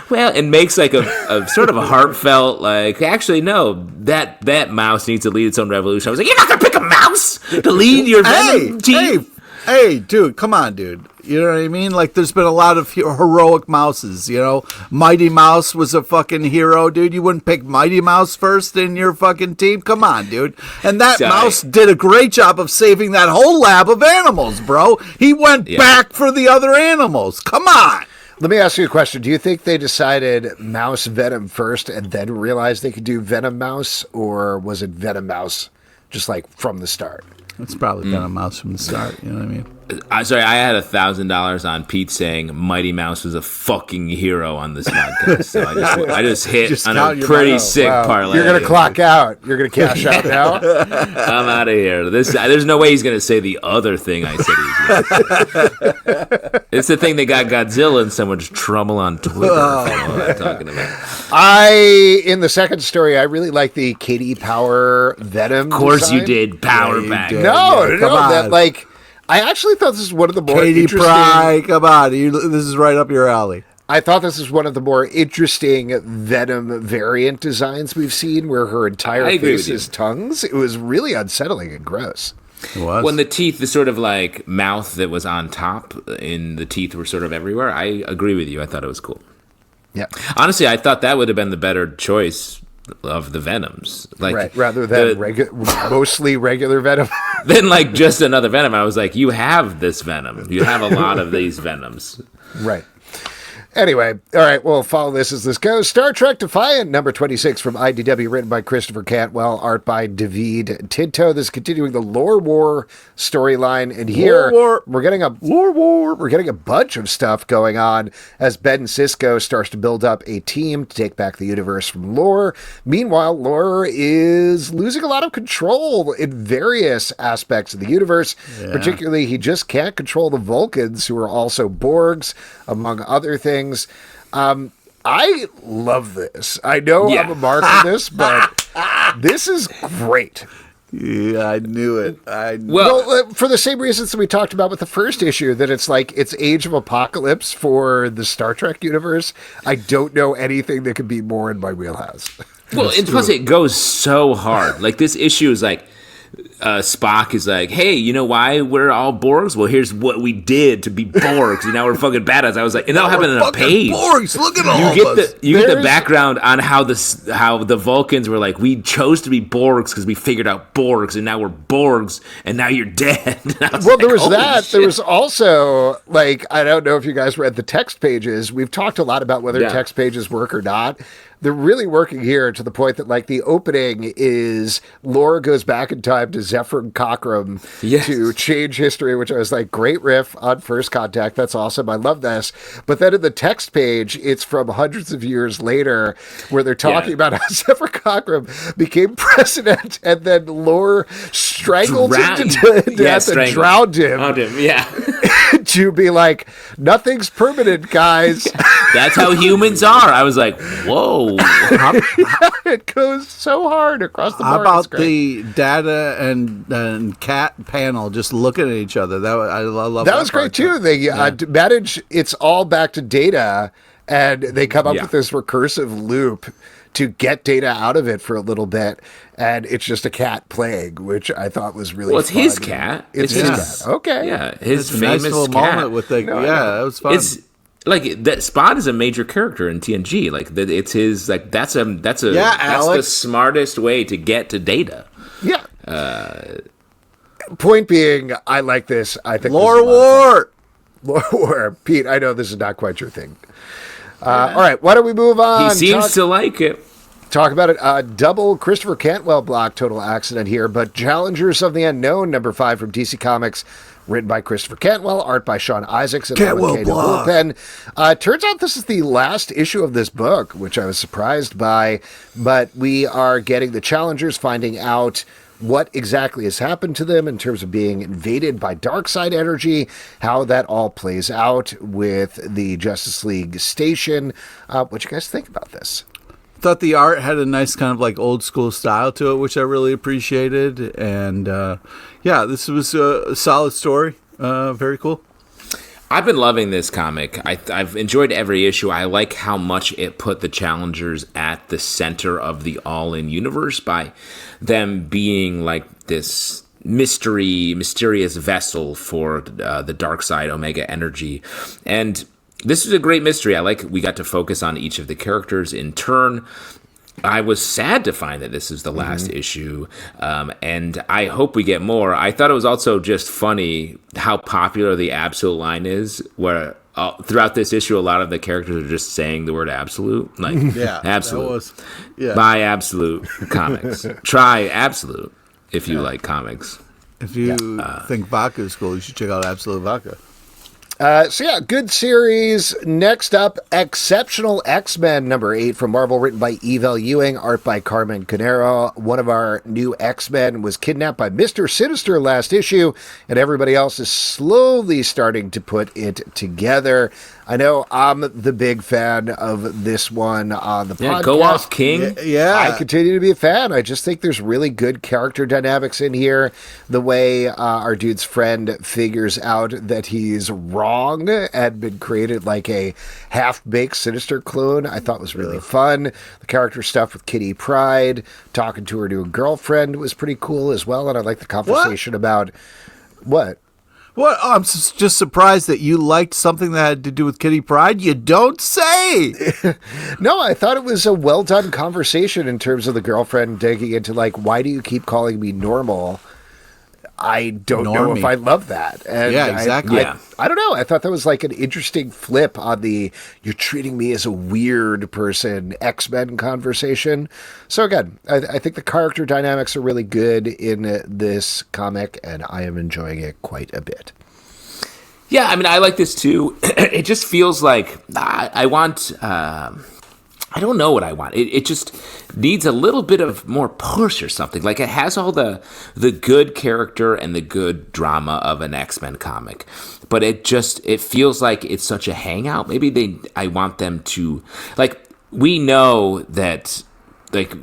Well, it makes like a sort of a heartfelt like, actually no, that mouse needs to lead its own revolution. I was like, you're not gonna pick a mouse to lead your Venom team. Hey, dude, come on, dude. You know what I mean? Like, there's been a lot of heroic mouses, you know? Mighty Mouse was a fucking hero, dude. You wouldn't pick Mighty Mouse first in your fucking team? Come on, dude. And that mouse did a great job of saving that whole lab of animals, bro. He went back for the other animals. Come on. Let me ask you a question. Do you think they decided Mouse Venom first and then realized they could do Venom Mouse, or was it Venom Mouse just like from the start? It's probably Venom Mouse from the start, you know what I mean? Sorry, I had $1,000 on Pete saying Mighty Mouse was a fucking hero on this podcast. So I just hit on a pretty sick parlay. You're going to clock out. You're going to cash out now? I'm out of here. There's no way he's going to say the other thing I said he was going to say. It's the thing that got Godzilla in so much trouble on Twitter. If you know what I'm talking about. In the second story, I really like the Katie Power Venom Of course design. you did. Power back. No, that like... I actually thought this was one of the more Katie interesting... Pry, come on. This is right up your alley. I thought this was one of the more interesting Venom variant designs we've seen, where her entire face is tongues. It was really unsettling and gross. It was. When the teeth, the sort of like mouth that was on top, and the teeth were sort of everywhere, I agree with you. I thought it was cool. Yeah. Honestly, I thought that would have been the better choice of the Venoms, like right, rather than mostly regular Venom. Then like just another Venom. I was like, you have this Venom. You have a lot of these Venoms. Right. Anyway, all right, we'll follow this as this goes. Star Trek Defiant, number 26 from IDW, written by Christopher Cantwell, art by David Tinto. This is continuing the Lore War storyline, and here we're getting a bunch of stuff going on as Ben Sisko starts to build up a team to take back the universe from Lore. Meanwhile, Lore is losing a lot of control in various aspects of the universe. Particularly, he just can't control the Vulcans, who are also Borgs, among other things. I love this. I know I'm a mark for this, but this is great. Yeah, I knew it. Well, for the same reasons that we talked about with the first issue, that it's like it's Age of Apocalypse for the Star Trek universe. I don't know anything that could be more in my wheelhouse. Well, and plus it goes so hard. Like, this issue is like, Spock is like, hey, you know why we're all Borgs? Well, here's what we did to be Borgs, and now we're fucking badass. I was like, and that'll happen in a page. Borgs, look at all of us. You get the background on how the Vulcans were like, we chose to be Borgs because we figured out Borgs, and now we're Borgs, and now you're dead. Well, there was that. Shit. There was also, like, I don't know if you guys read the text pages. We've talked a lot about whether text pages work or not. They're really working here to the point that, like, the opening is Laura goes back in time to Zephyr and Cockrum to change history, which I was like, great riff on First Contact. That's awesome. I love this. But then in the text page, it's from hundreds of years later where they're talking about how Zephyr Cockrum became president and then Laura strangled him to death and drowned him. To be like, nothing's permanent, guys. That's how humans are. I was like, whoa. It goes so hard across the board. How about the Data and Cat panel just looking at each other? I love that. That was great too. They manage. It's all back to Data, and they come up with this recursive loop to get Data out of it for a little bit, and it's just a cat playing, which I thought was really well. It's fun. His cat. It's his cat. Okay, yeah, his it's famous a nice little cat. moment with the that was fun. It's like that. Spot is a major character in TNG. Like that, it's his. Like that's the smartest way to get to Data. Yeah. Point being, I like this. I think Lore War. Pete, I know this is not quite your thing. All right, why don't we move on? He seems to like it. Talk about it. Double Christopher Cantwell block, total accident here, but Challengers of the Unknown, number 5 from DC Comics, written by Christopher Cantwell, art by Sean Isaacs, and Cantwell block. Turns out this is the last issue of this book, which I was surprised by, but we are getting the Challengers finding out what exactly has happened to them in terms of being invaded by dark side energy, how that all plays out with the Justice League station. What you guys think about this? Thought the art had a nice kind of like old school style to it, which I really appreciated. And this was a solid story. Very cool. I've been loving this comic. I've enjoyed every issue. I like how much it put the Challengers at the center of the All-In universe by them being like this mysterious vessel for the dark side Omega energy. And this is a great mystery. We got to focus on each of the characters in turn. I was sad to find that this is the last issue, and I hope we get more. I thought it was also just funny how popular the Absolute line is, where throughout this issue, a lot of the characters are just saying the word absolute. Like, absolute. Buy Absolute Comics. Try Absolute if you like comics. If you think vodka is cool, you should check out Absolute Vodka. Good series. Next up, Exceptional X-Men, number 8 from Marvel, written by Evel Ewing, art by Carmen Canero. One of our new X-Men was kidnapped by Mr. Sinister last issue, and everybody else is slowly starting to put it together. I know I'm the big fan of this one on the podcast. Go off, King. Yeah. I continue to be a fan. I just think there's really good character dynamics in here. The way our dude's friend figures out that he's wrong and been created like a half-baked Sinister clone, I thought was really fun. The character stuff with Kitty Pryde, talking to her new girlfriend was pretty cool as well. And I like the conversation about what? What? Oh, I'm just surprised that you liked something that had to do with Kitty Pryde. You don't say. No, I thought it was a well-done conversation in terms of the girlfriend digging into, like, why do you keep calling me normal? I don't know if I love that. And yeah, exactly. I don't know. I thought that was like an interesting flip on the "you're treating me as a weird person" X-Men conversation. So again, I think the character dynamics are really good in this comic, and I am enjoying it quite a bit. Yeah, I mean, I like this too. It just feels like I want... I don't know what I want. It just needs a little bit of more push or something. Like, it has all the good character and the good drama of an X-Men comic, but it feels like it's such a hangout. Maybe I want them to, like, we know that, like,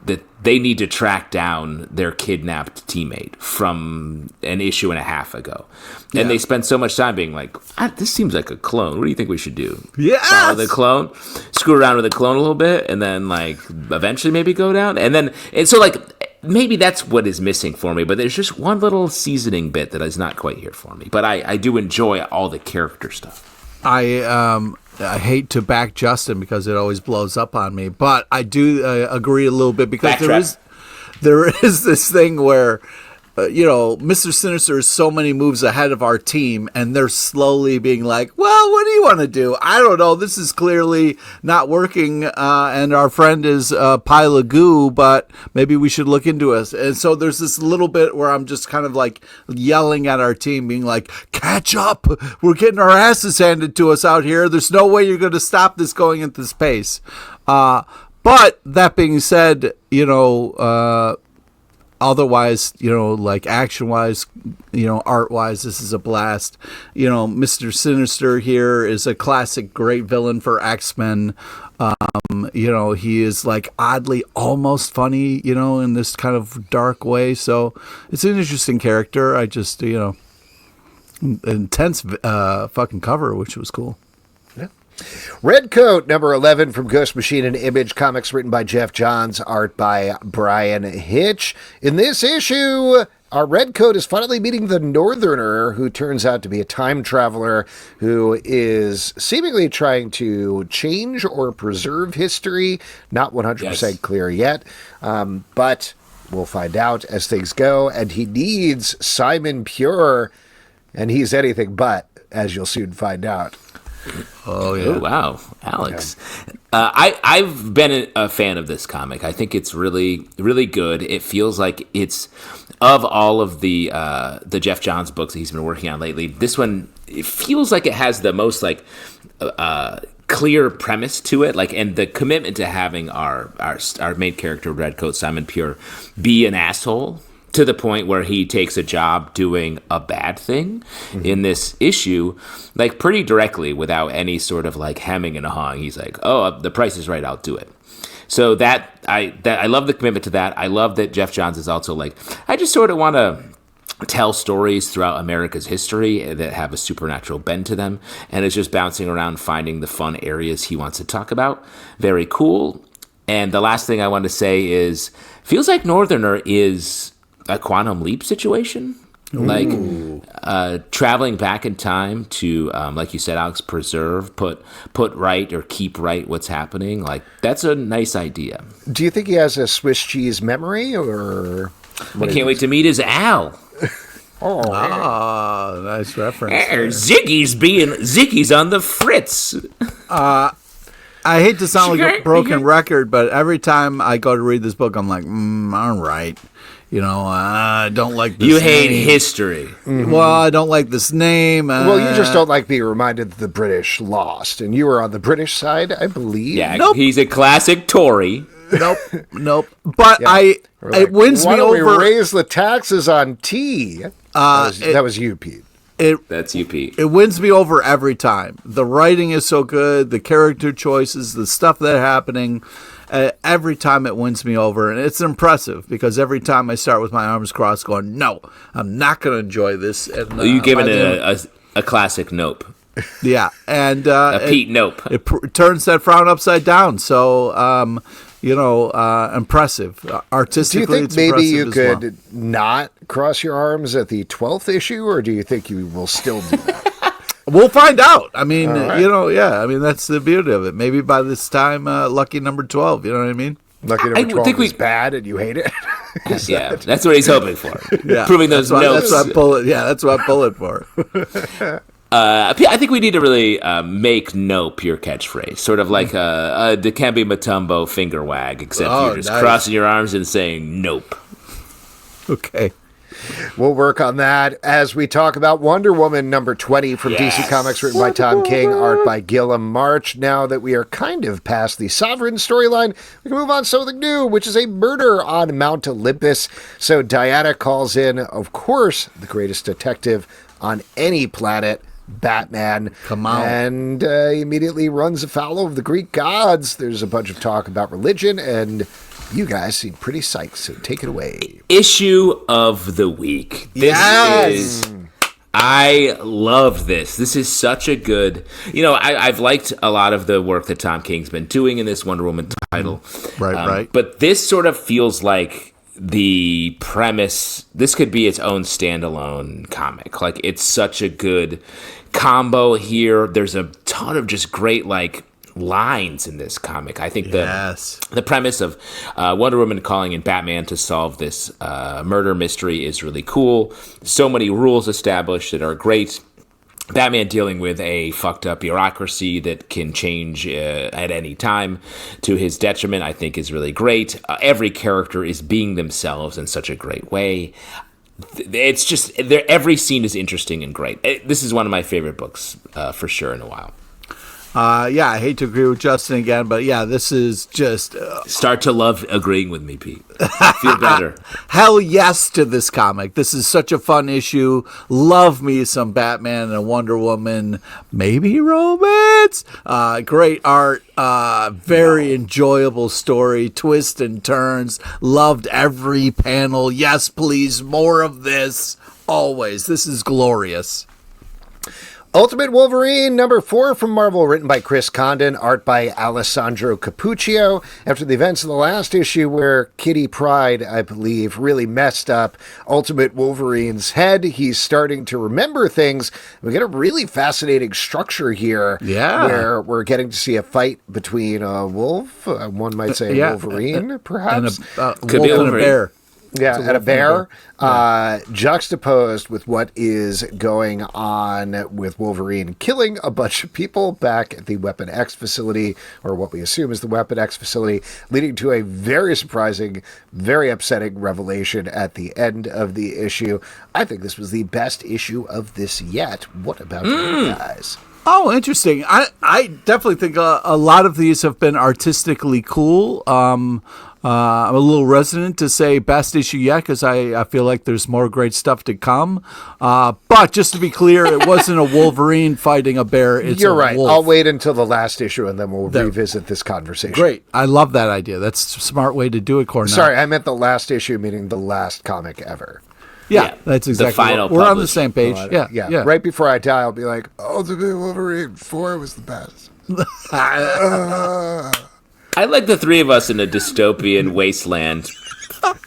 that they need to track down their kidnapped teammate from an issue and a half ago. And they spend so much time being like, this seems like a clone. What do you think we should do? Yes! Follow the clone, screw around with the clone a little bit, and then, like, eventually maybe go down. And so, like, maybe that's what is missing for me. But there's just one little seasoning bit that is not quite here for me. But I do enjoy all the character stuff. I hate to back Justin because it always blows up on me, but I do agree a little bit because there is this thing where, Mr. Sinister is so many moves ahead of our team, and they're slowly being like, well, what do you want to do? I don't know. This is clearly not working, and our friend is a pile of goo, but maybe we should look into us. And so there's this little bit where I'm just kind of like yelling at our team, being like, catch up. We're getting our asses handed to us out here. There's no way you're going to stop this going at this pace. But that being said, otherwise, like action-wise, art-wise, this is a blast. Mr. Sinister here is a classic great villain for X-Men. He is like oddly almost funny, in this kind of dark way. So it's an interesting character. I just, intense fucking cover, which was cool. Red Coat, number 11 from Ghost Machine and Image Comics, written by Jeff Johns, art by Brian Hitch. In this issue, our Red Coat is finally meeting the Northerner, who turns out to be a time traveler who is seemingly trying to change or preserve history. Not 100% clear yet, but we'll find out as things go. And he needs Simon Pure, and he's anything but, as you'll soon find out. Oh, yeah. Oh, wow. Alex. Yeah. I've been a fan of this comic. I think it's really, really good. It feels like it's, of all of the Jeff Johns books that he's been working on lately, this one, it feels like it has the most, like, clear premise to it, like, and the commitment to having our main character, Redcoat, Simon Pure, be an asshole, to the point where he takes a job doing a bad thing in this issue, like pretty directly without any sort of like hemming and hawing. He's like, oh, the price is right, I'll do it. So I love the commitment to that. I love that Jeff Johns is also like, I just sort of want to tell stories throughout America's history that have a supernatural bend to them, and is just bouncing around finding the fun areas he wants to talk about. Very cool. And the last thing I want to say is, feels like Northerner is a quantum leap situation. Ooh. Like traveling back in time to, like you said, Alex, preserve, put right or keep right what's happening. Like, that's a nice idea. Do you think he has a Swiss cheese memory, or? I can't wait to meet his Al. Nice reference. Ziggy's on the fritz. I hate to sound like a broken record, but every time I go to read this book, I'm like, all right. I don't like this You name. hate history. Mm-hmm. Well, I don't like this name. Well, you just don't like being reminded that the British lost, and you were on the British side, I believe. Yeah, nope. He's a classic Tory. Nope. But yeah. It wins me over. Why don't we raise the taxes on tea? That was you, Pete. That's you, Pete. It wins me over every time. The writing is so good, the character choices, the stuff that's happening. Every time it wins me over, and it's impressive because every time I start with my arms crossed going, no, I'm not going to enjoy this. And, you giving it a classic nope. Yeah. And a Pete nope. It turns that frown upside down. So, impressive. Artistically, it's impressive. Do you think maybe you could well. not cross your arms at the 12th issue, or do you think you will still do that? We'll find out. I mean, right. That's the beauty of it. Maybe by this time, lucky number 12, you know what I mean? Lucky number 12 is bad and you hate it? Yeah, that's what he's hoping for. Yeah, proving those notes. That's what I'm pulling for. I think we need to really make nope your catchphrase, sort of like a Dikembe Mutombo finger wag, except you're just crossing your arms and saying nope. Okay. We'll work on that as we talk about Wonder Woman number 20 from DC Comics, written by Tom King, art by Gilliam March. Now that we are kind of past the Sovereign storyline, we can move on to something new, which is a murder on Mount Olympus. So Diana calls in, of course, the greatest detective on any planet, Batman. Come on. And immediately runs afoul of the Greek gods. There's a bunch of talk about religion, and you guys seem pretty psyched, so take it away. Issue of the week. I love this. This is such a good... I've liked a lot of the work that Tom King's been doing in this Wonder Woman title. Right. But this sort of feels like the premise... This could be its own standalone comic. Like, it's such a good combo here. There's a ton of just great, lines in this comic. I think the premise of Wonder Woman calling in Batman to solve this murder mystery is really cool. So many rules established that are great. Batman dealing with a fucked up bureaucracy that can change at any time to his detriment, I think, is really great. Every character is being themselves in such a great way. It's just, every scene is interesting and great. This is one of my favorite books for sure in a while. I hate to agree with Justin again, but this is just... Start to love agreeing with me, Pete. Feel better. Hell yes to this comic. This is such a fun issue. Love me some Batman and a Wonder Woman. Maybe romance. Great art. Very enjoyable story. Twists and turns. Loved every panel. Yes, please. More of this. Always. This is glorious. Ultimate Wolverine, number 4 from Marvel, written by Chris Condon, art by Alessandro Cappuccio. After the events of the last issue where Kitty Pryde, I believe, really messed up Ultimate Wolverine's head, he's starting to remember things. We get a really fascinating structure here, where we're getting to see a fight between a wolf, one might say a Wolverine, perhaps. And could be a bear. Yeah, and a bear, juxtaposed with what is going on with Wolverine killing a bunch of people back at the Weapon X facility, or what we assume is the Weapon X facility, leading to a very surprising, very upsetting revelation at the end of the issue. I think this was the best issue of this yet. What about you guys? Oh, interesting. I definitely think a lot of these have been artistically cool. I'm a little resonant to say best issue yet because I feel like there's more great stuff to come. But just to be clear, it wasn't a Wolverine fighting a bear. You're right. Wolf. I'll wait until the last issue and then we'll revisit this conversation. Great. I love that idea. That's a smart way to do it, Cornell. Sorry, I meant the last issue, meaning the last comic ever. Yeah, that's exactly the final we're on the same page. Yeah. Right before I die, I'll be like, Ultimate Wolverine 4 was the best. I like the three of us in a dystopian wasteland,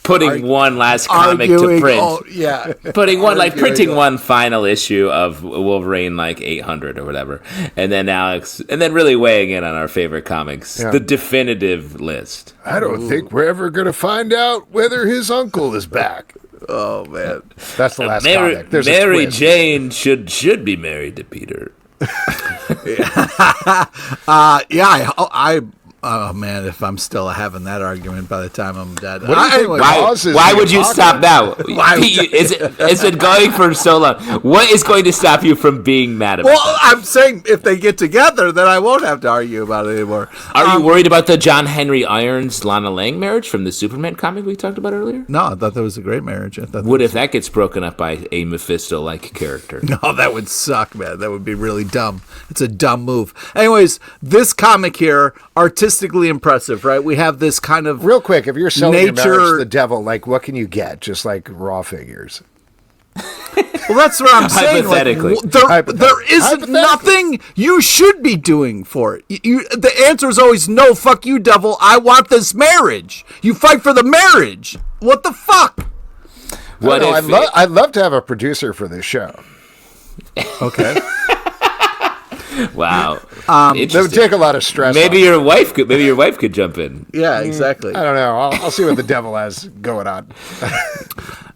putting one last comic to print. Printing one final issue of Wolverine, 800 or whatever, and then Alex, and then really weighing in on our favorite comics, the definitive list. I don't think we're ever going to find out whether his uncle is back. Oh man, that's the last comic. There's Mary Jane should be married to Peter. Oh man, if I'm still having that argument by the time I'm dead. Why would you stop now? Is it going for so long? What is going to stop you from being mad about Well, I'm saying if they get together, then I won't have to argue about it anymore. Are you worried about the John Henry Irons Lana Lang marriage from the Superman comic we talked about earlier? No, I thought that was a great marriage. What if that gets broken up by a Mephisto-like character? No, that would suck, man. That would be really dumb. It's a dumb move. Anyways, this comic here, artistically impressive, right? We have this kind of real quick. If you're selling your marriage to the devil, what can you get? Just raw figures. Well, that's what I'm saying. Hypothetically, there isn't nothing you should be doing for it. The answer is always no. Fuck you, devil. I want this marriage. You fight for the marriage. What the fuck? I'd love to have a producer for this show. Okay. Wow. That would take a lot of stress. Maybe your wife could jump in. Yeah, exactly. I don't know. I'll see what the devil has going on.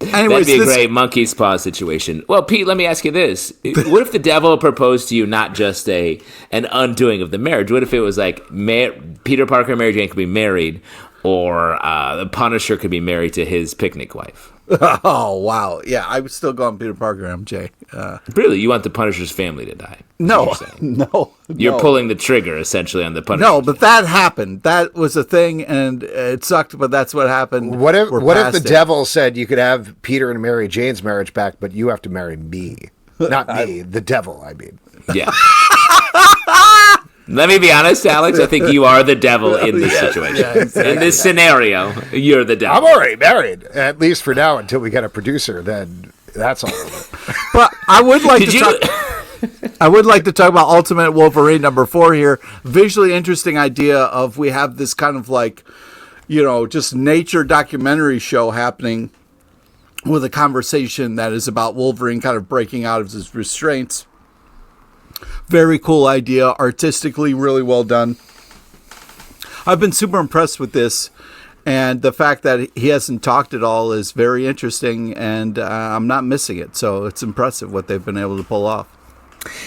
Anyways, that'd be a great monkey's paw situation. Well, Pete, let me ask you this: what if the devil proposed to you not just an undoing of the marriage? What if it was like Peter Parker and Mary Jane could be married, or the Punisher could be married to his picnic wife? Oh, wow. Yeah, I would still go on Peter Parker, MJ. Really? You want the Punisher's family to die? No. You're pulling the trigger, essentially, on the Punisher. No, but that happened. That was a thing, and it sucked, but that's what happened. What if the devil said you could have Peter and Mary Jane's marriage back, but you have to marry me? Not me, the devil, I mean. Yeah. Let me be honest, Alex. I think you are the devil in this situation. Yeah, exactly. In this scenario, you're the devil. I'm already married, at least for now, until we get a producer. Then that's all. But I would like to talk about Ultimate Wolverine #4 here. Visually interesting idea of we have this kind of like, just nature documentary show happening with a conversation that is about Wolverine kind of breaking out of his restraints. Very cool idea, artistically really well done. I've been super impressed with this, and the fact that he hasn't talked at all is very interesting, and I'm not missing it. So it's impressive what they've been able to pull off.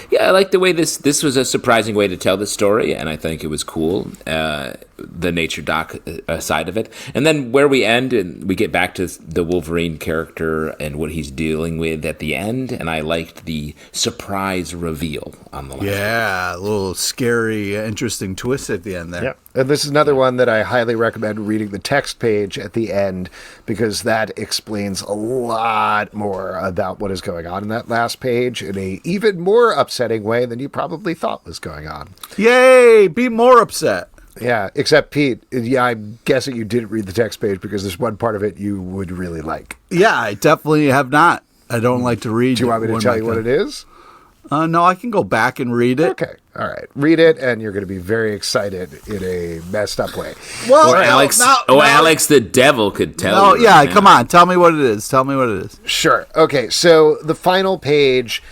Yeah, I like the way this was a surprising way to tell the story, and I think it was cool, the nature doc side of it. And then where we end, and we get back to the Wolverine character and what he's dealing with at the end, and I liked the surprise reveal on the last. Yeah, a little scary, interesting twist at the end there. Yeah. And this is another one that I highly recommend reading the text page at the end, because that explains a lot more about what is going on in that last page in a even more upsetting way than you probably thought was going on. Yay! Be more upset. Yeah, except Pete, I'm guessing you didn't read the text page because there's one part of it you would really like. Yeah, I definitely have not. I don't like to read. Do you want me to tell you what it is? No, I can go back and read it. Okay, all right. Read it, and you're going to be very excited in a messed up way. Well, Alex the devil could tell you. Oh, yeah, come on. Tell me what it is. Sure. Okay, so the final page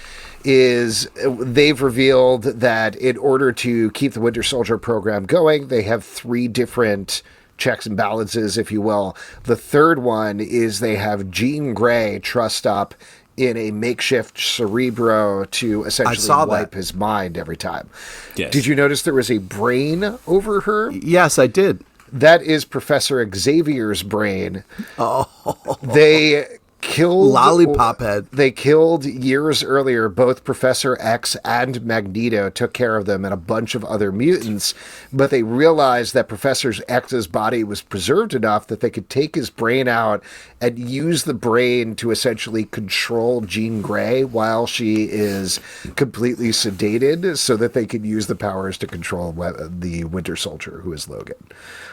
is they've revealed that in order to keep the Winter Soldier program going, they have 3 different checks and balances, if you will. The third one is they have Jean Grey trussed up in a makeshift Cerebro to essentially wipe his mind every time. Yes. Did you notice there was a brain over her? Yes, I did. That is Professor Xavier's brain. Oh. They killed Lollipop Head. They killed years earlier. Both Professor X and Magneto took care of them and a bunch of other mutants, but they realized that Professor X's body was preserved enough that they could take his brain out and use the brain to essentially control Jean Grey while she is completely sedated, so that they could use the powers to control the Winter Soldier, who is Logan.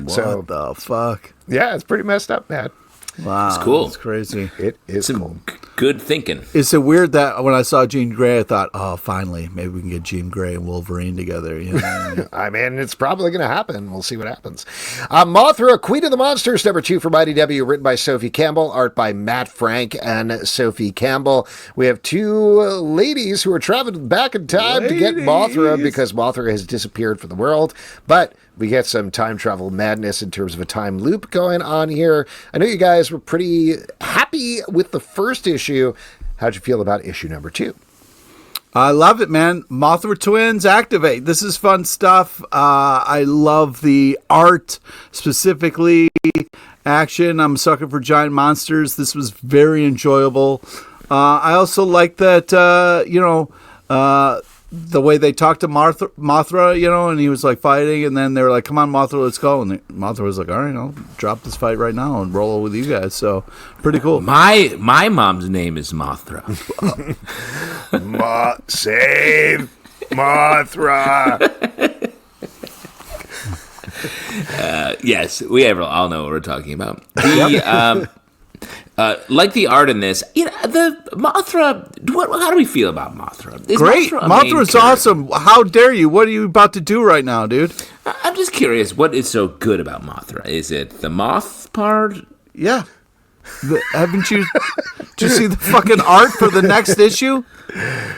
What the fuck? Yeah, it's pretty messed up, man. Wow, it's cool. It's crazy. It is cool. Good thinking. Is it weird that when I saw Jean Grey, I thought, oh, finally, maybe we can get Jean Grey and Wolverine together. You know? I mean, it's probably going to happen. We'll see what happens. Mothra, Queen of the Monsters, #2 from IDW, written by Sophie Campbell, art by Matt Frank and Sophie Campbell. We have 2 ladies who are traveling back in time to get Mothra because Mothra has disappeared from the world, but we get some time travel madness in terms of a time loop going on here. I know you guys were pretty happy with the first issue. How'd you feel about issue #2? I love it, man. Mothra twins activate. This is fun stuff. I love the art, specifically action. I'm a sucker for giant monsters. This was very enjoyable. I also like that, the way they talked to Mothra, and he was like fighting, and then they were like, come on, Mothra, let's go. And Mothra was like, all right, I'll drop this fight right now and roll with you guys. So pretty cool. My mom's name is Mothra. Save Mothra. Yes, we all know what we're talking about. Like the art in this, the Mothra. How do we feel about Mothra? Is great. Mothra's awesome. How dare you? What are you about to do right now, dude? I'm just curious. What is so good about Mothra? Is it the moth part? Yeah. Haven't you? Did you see the fucking art for the next issue?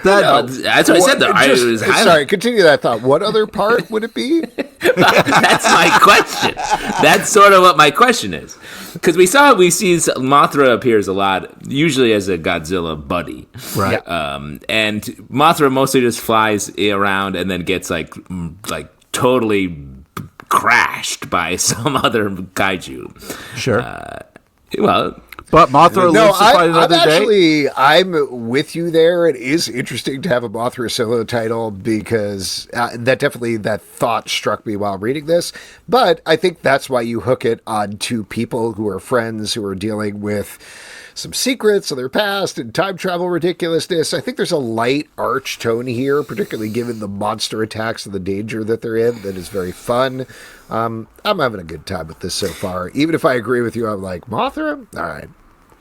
That's what I said. Sorry, continue that thought. What other part would it be? That's my question. That's sort of what my question is. Because we see Mothra appears a lot, usually as a Godzilla buddy. Right. And Mothra mostly just flies around and then gets like totally crashed by some other kaiju. Sure. But Mothra lives to fight another day. I'm with you there. It is interesting to have a Mothra solo title because that thought struck me while reading this. But I think that's why you hook it on two people who are friends who are dealing with some secrets of their past and time travel ridiculousness. I think there's a light arch tone here, particularly given the monster attacks and the danger that they're in, that is very fun. I'm having a good time with this so far. Even if I agree with you, I'm like, Mothra? All right.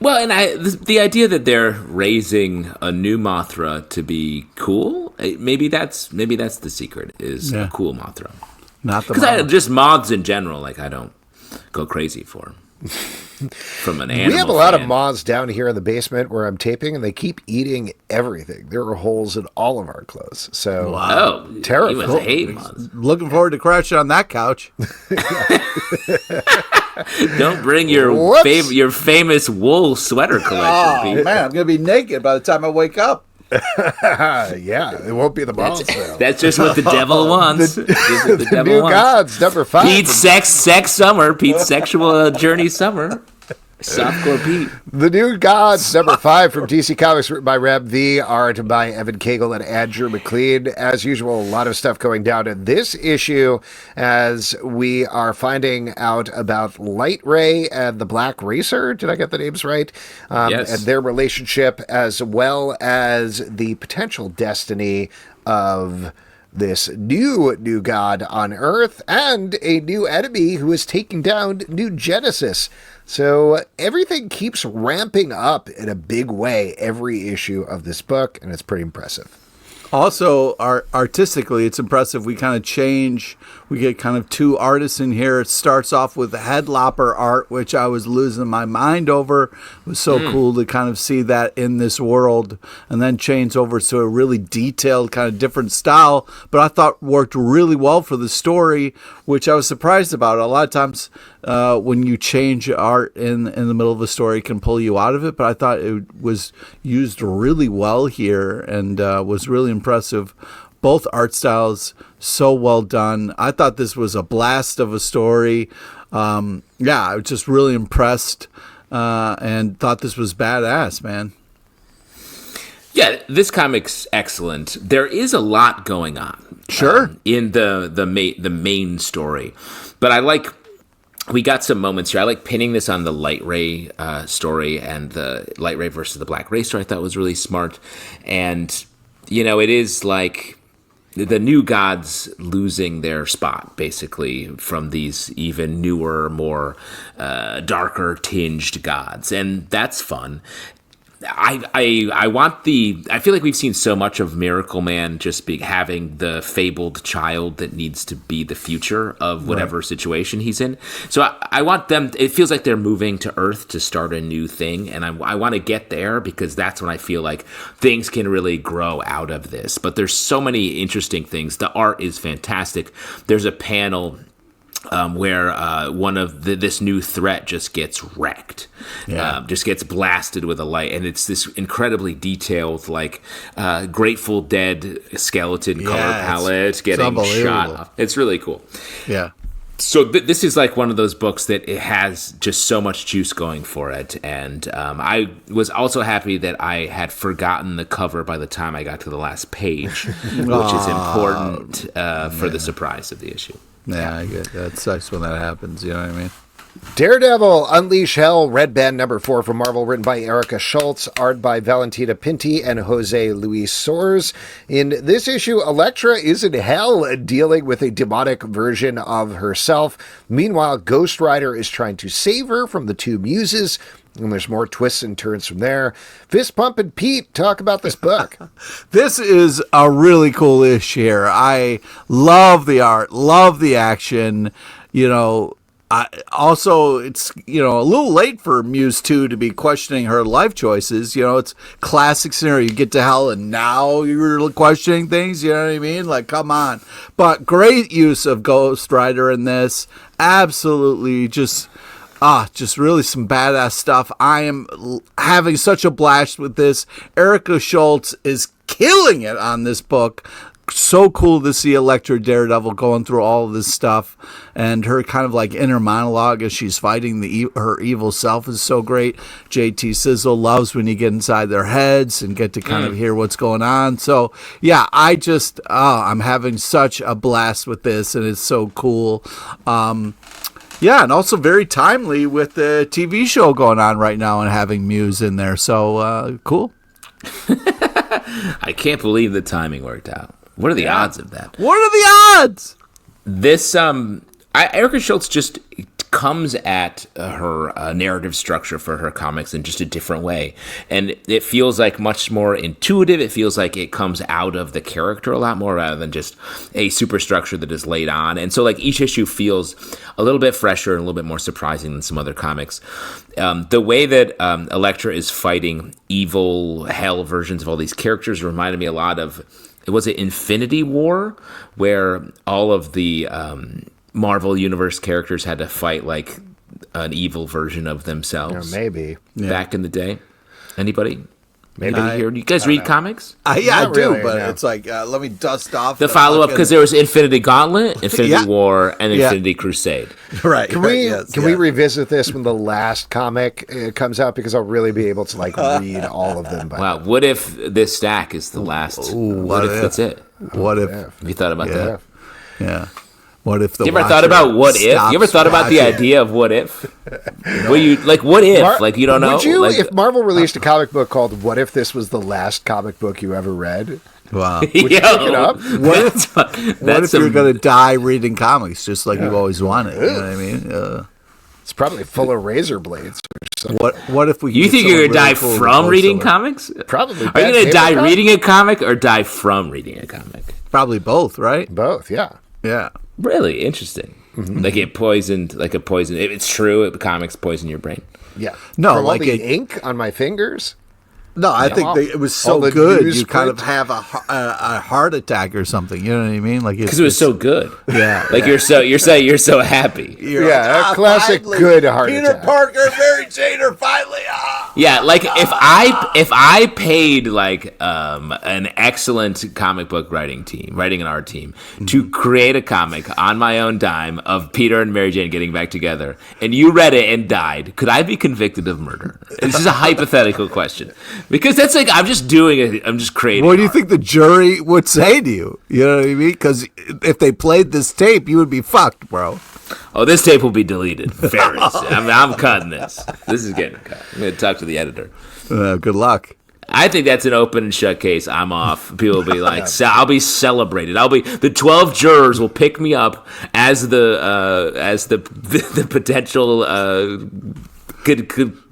Well, and the idea that they're raising a new Mothra to be cool, maybe that's the secret, is a cool Mothra. Not the because just moths in general, like I don't go crazy for them. From an animal we have a lot of moths down here in the basement where I'm taping, and they keep eating everything. There are holes in all of our clothes. So, wow, terrible. You must hate moths. Looking forward to crashing on that couch. Don't bring your famous wool sweater collection, Pete. Man, I'm gonna be naked by the time I wake up. Yeah, it won't be the balls. That's just what the devil wants. The new gods, number 5. Pete's sex summer. Pete's sexual journey summer. Softcore Pete. The New Gods, number 5 from DC Comics, written by Reb V, art by Evan Cagle and Andrew McLean. As usual, a lot of stuff going down in this issue as we are finding out about Light Ray and the Black Racer. Did I get the names right? Yes. And their relationship, as well as the potential destiny of this new god on Earth and a new enemy who is taking down New Genesis. So everything keeps ramping up in a big way every issue of this book, and it's pretty impressive. Also, artistically, it's impressive. We kind of change. We get kind of two artists in here. It starts off with the headlopper art, which I was losing my mind over. It was so cool to kind of see that in this world, and then change over to a really detailed, kind of different style. But I thought worked really well for the story, which I was surprised about. A lot of times when you change art in the middle of a story, it can pull you out of it. But I thought it was used really well here and was really impressive. Both art styles so well done. I thought this was a blast of a story. I was just really impressed and thought this was badass, man. Yeah, this comic's excellent. There is a lot going on. Sure. In the main story. But we got some moments here. I like pinning this on the Light Ray story, and the Light Ray versus the Black Ray story I thought was really smart. And, it is like the new gods losing their spot, basically, from these even newer, more darker tinged gods. And that's fun. I feel like we've seen so much of Miracle Man just having the fabled child that needs to be the future of whatever situation he's in. So I want them, it feels like they're moving to Earth to start a new thing. And I want to get there because that's when I feel like things can really grow out of this. But there's so many interesting things. The art is fantastic. There's a panel where one of this new threat just gets wrecked, just gets blasted with a light, and it's this incredibly detailed, Grateful Dead skeleton color palette getting shot off. It's really cool. Yeah. So this is like one of those books that it has just so much juice going for it, and I was also happy that I had forgotten the cover by the time I got to the last page, which is important for the surprise of the issue. Yeah, I get that. That's nice when that happens, you know what I mean? Daredevil, Unleash Hell, Red Band number 4 from Marvel, written by Erica Schultz, art by Valentina Pinti and Jose Luis Soares. In this issue, Elektra is in hell dealing with a demonic version of herself. Meanwhile, Ghost Rider is trying to save her from the two muses, and there's more twists and turns from there. Fist Pump and Pete, talk about this book. This is a really cool issue here. I love the art, love the action. Also, it's, a little late for Muse 2 to be questioning her life choices. It's classic scenario. You get to hell and now you're questioning things. You know what I mean? Like, come on. But great use of Ghost Rider in this. Absolutely just really some badass stuff. I am having such a blast with this. Erica Schultz is killing it on this book. So cool to see Elektra Daredevil going through all of this stuff, and her kind of like inner monologue as she's fighting her evil self is so great. JT Sizzle loves when you get inside their heads and get to kind of hear what's going on. So yeah, I'm having such a blast with this, and it's so cool. Yeah, and also very timely with the TV show going on right now and having Muse in there. So cool. I can't believe the timing worked out. What are the odds of that? What are the odds? This Erica Schultz just comes at her narrative structure for her comics in just a different way, and it feels like much more intuitive. It feels like it comes out of the character a lot more rather than just a superstructure that is laid on. And so like each issue feels a little bit fresher and a little bit more surprising than some other comics. The way that Elektra is fighting evil hell versions of all these characters reminded me a lot of, was it Infinity War, where all of the Marvel Universe characters had to fight like an evil version of themselves? Maybe. Back in the day. Anybody? Maybe. Here? Do you guys read comics? Yeah, I do, really, but no. it's like, let me dust off The follow-up, because there was Infinity Gauntlet, Infinity War, and Yeah. Infinity Crusade. Right. Can we revisit this when the last comic comes out? Because I'll really be able to like read all of them. Wow, what if this stack is the last? What if that's it? What if? Have you thought about that? Yeah. What if the? You ever thought about what if? You ever thought about the idea of what if? Were you like, what if? Like, you don't know? Would you, like, if Marvel released a comic book called "What If This Was the Last Comic Book You Ever Read"? Wow. Would you pick it up? What if you're going to die reading comics just like you've always wanted? You know what I mean? It's probably full of razor blades. Or something. What if we? You think you're gonna die from reading comics? Probably. Are you gonna die reading a comic or die from reading a comic? Probably both, right? Both, yeah. Yeah. Really interesting. Like it poisoned, like a poison. If it's true, comics poison your brain. Yeah. No, From like all the ink on my fingers. No, I think it was so all the good. You newsprint. kind of have a heart attack or something. You know what I mean? Like Because it was so good. Yeah. Like you're so happy. You're Yeah, a classic finally, good heart Peter attack. Parker, Mary Jane are finally Yeah, like if I paid like an excellent comic book writing and art team to create a comic on my own dime of Peter and Mary Jane getting back together, and you read it and died, could I be convicted of murder? This is a hypothetical question. Because that's like, I'm just doing it, I'm just creating What do you art. think the jury would say to you? You know what I mean? Because if they played this tape, you would be fucked, bro. Oh, this tape will be deleted very soon. I'm cutting this. This is getting cut. I'm going to talk to the editor. Good luck. I think that's an open and shut case. I'm off. People will be like, I'll be celebrated. The 12 jurors will pick me up as the potential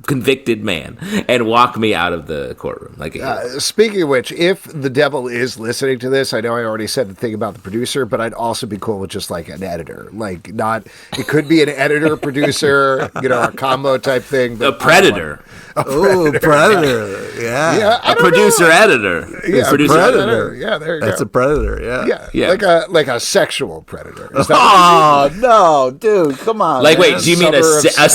convicted man and walk me out of the courtroom. Like, Speaking of which, if the devil is listening to this, I know I already said the thing about the producer, but I'd also be cool with just like an editor. Like, not, it could be an editor, producer, a combo type thing. a predator. Oh, predator. Yeah. I A don't producer know. editor. Yeah, producer predator. Yeah, there you That's go. a predator. Yeah. Yeah, like a sexual predator. Is that Oh, no, dude. Come on. Like, man. wait, do you mean a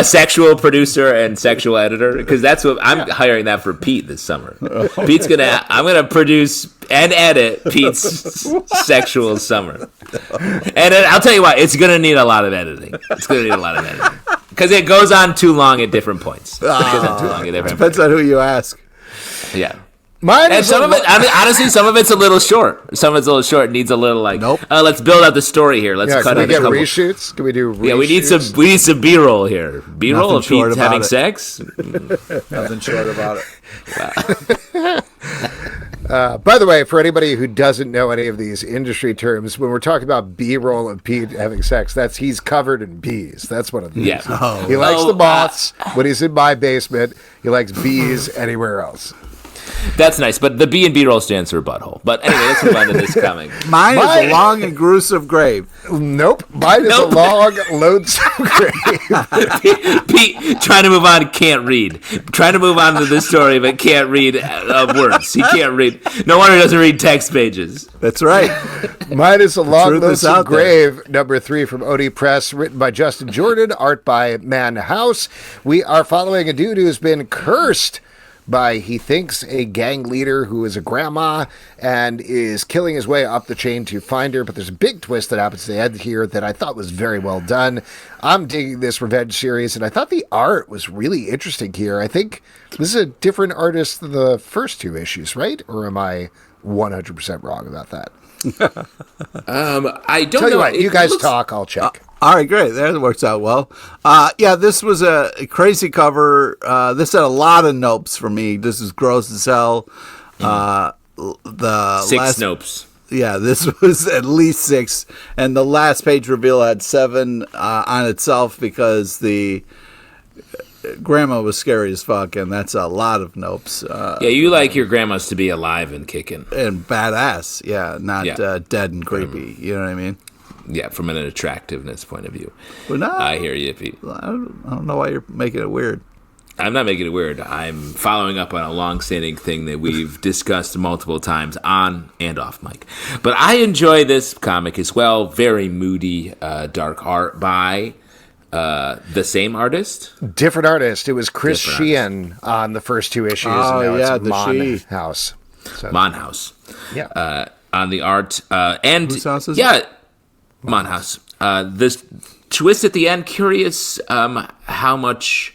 sexual producer and sexual editor? Because that's what I'm hiring that for Pete this summer. I'm gonna produce and edit Pete's sexual summer. And I'll tell you what, it's gonna need a lot of editing. Because it goes on too long at different points. Depends on who you ask. Yeah. Mine And is some of it, honestly, some of it's a little short. Some of it's a little short. It needs a little like, Nope. Let's build out the story here. Let's cut can we in a get couple. reshoots? Can we do reshoots? Yeah, we need some B-roll here. B-roll Nothing of short Pete about having it. sex. Nothing short about it. By the way, for anybody who doesn't know any of these industry terms, when we're talking about B-roll of Pete having sex, he's covered in bees. That's what it means. Yeah. He likes the moths when he's in my basement. He likes bees anywhere else. That's nice, but the B&B roll stands for butthole. But anyway, let's move on to this comic. Mine is a long and gruesome grave. Nope. Mine is a long, lonesome grave. Pete, trying to move on, can't read. Trying to move on to this story, but can't read words. He can't read. No wonder he doesn't read text pages. That's right. Mine is a long, lonesome grave, number 3 from Odie Press, written by Justin Jordan, art by Man House. We are following a dude who's been cursed by, he thinks, a gang leader who is a grandma and is killing his way up the chain to find her. But there's a big twist that happens at the end here that I thought was very well done. I'm digging this revenge series, and I thought the art was really interesting here. I think this is a different artist than the first 2 issues, right? Or am I 100% wrong about that? I don't Tell know. you what, you guys talk, I'll check. All right, great. That works out well. Yeah, this was a crazy cover. This had a lot of nopes for me. This is gross as hell. The 6 nopes. Yeah, this was at least 6. And the last page reveal had 7 on itself because the grandma was scary as fuck, and that's a lot of nopes. Yeah, you like your grandmas to be alive and kicking. And badass, yeah, not dead and creepy. You know what I mean? Yeah, from an attractiveness point of view. Well, no, I hear you, Pete. I don't know why you're making it weird. I'm not making it weird. I'm following up on a long-standing thing that we've discussed multiple times on and off mic. But I enjoy this comic as well. Very moody, dark art by the same artist? Different artist. It was Chris Sheehan on the first 2 issues. Oh, and now yeah, it's the Mon She. House. So, Mon House. Yeah. On the art. And Whose house is it? Mon House. This twist at the end, curious how much...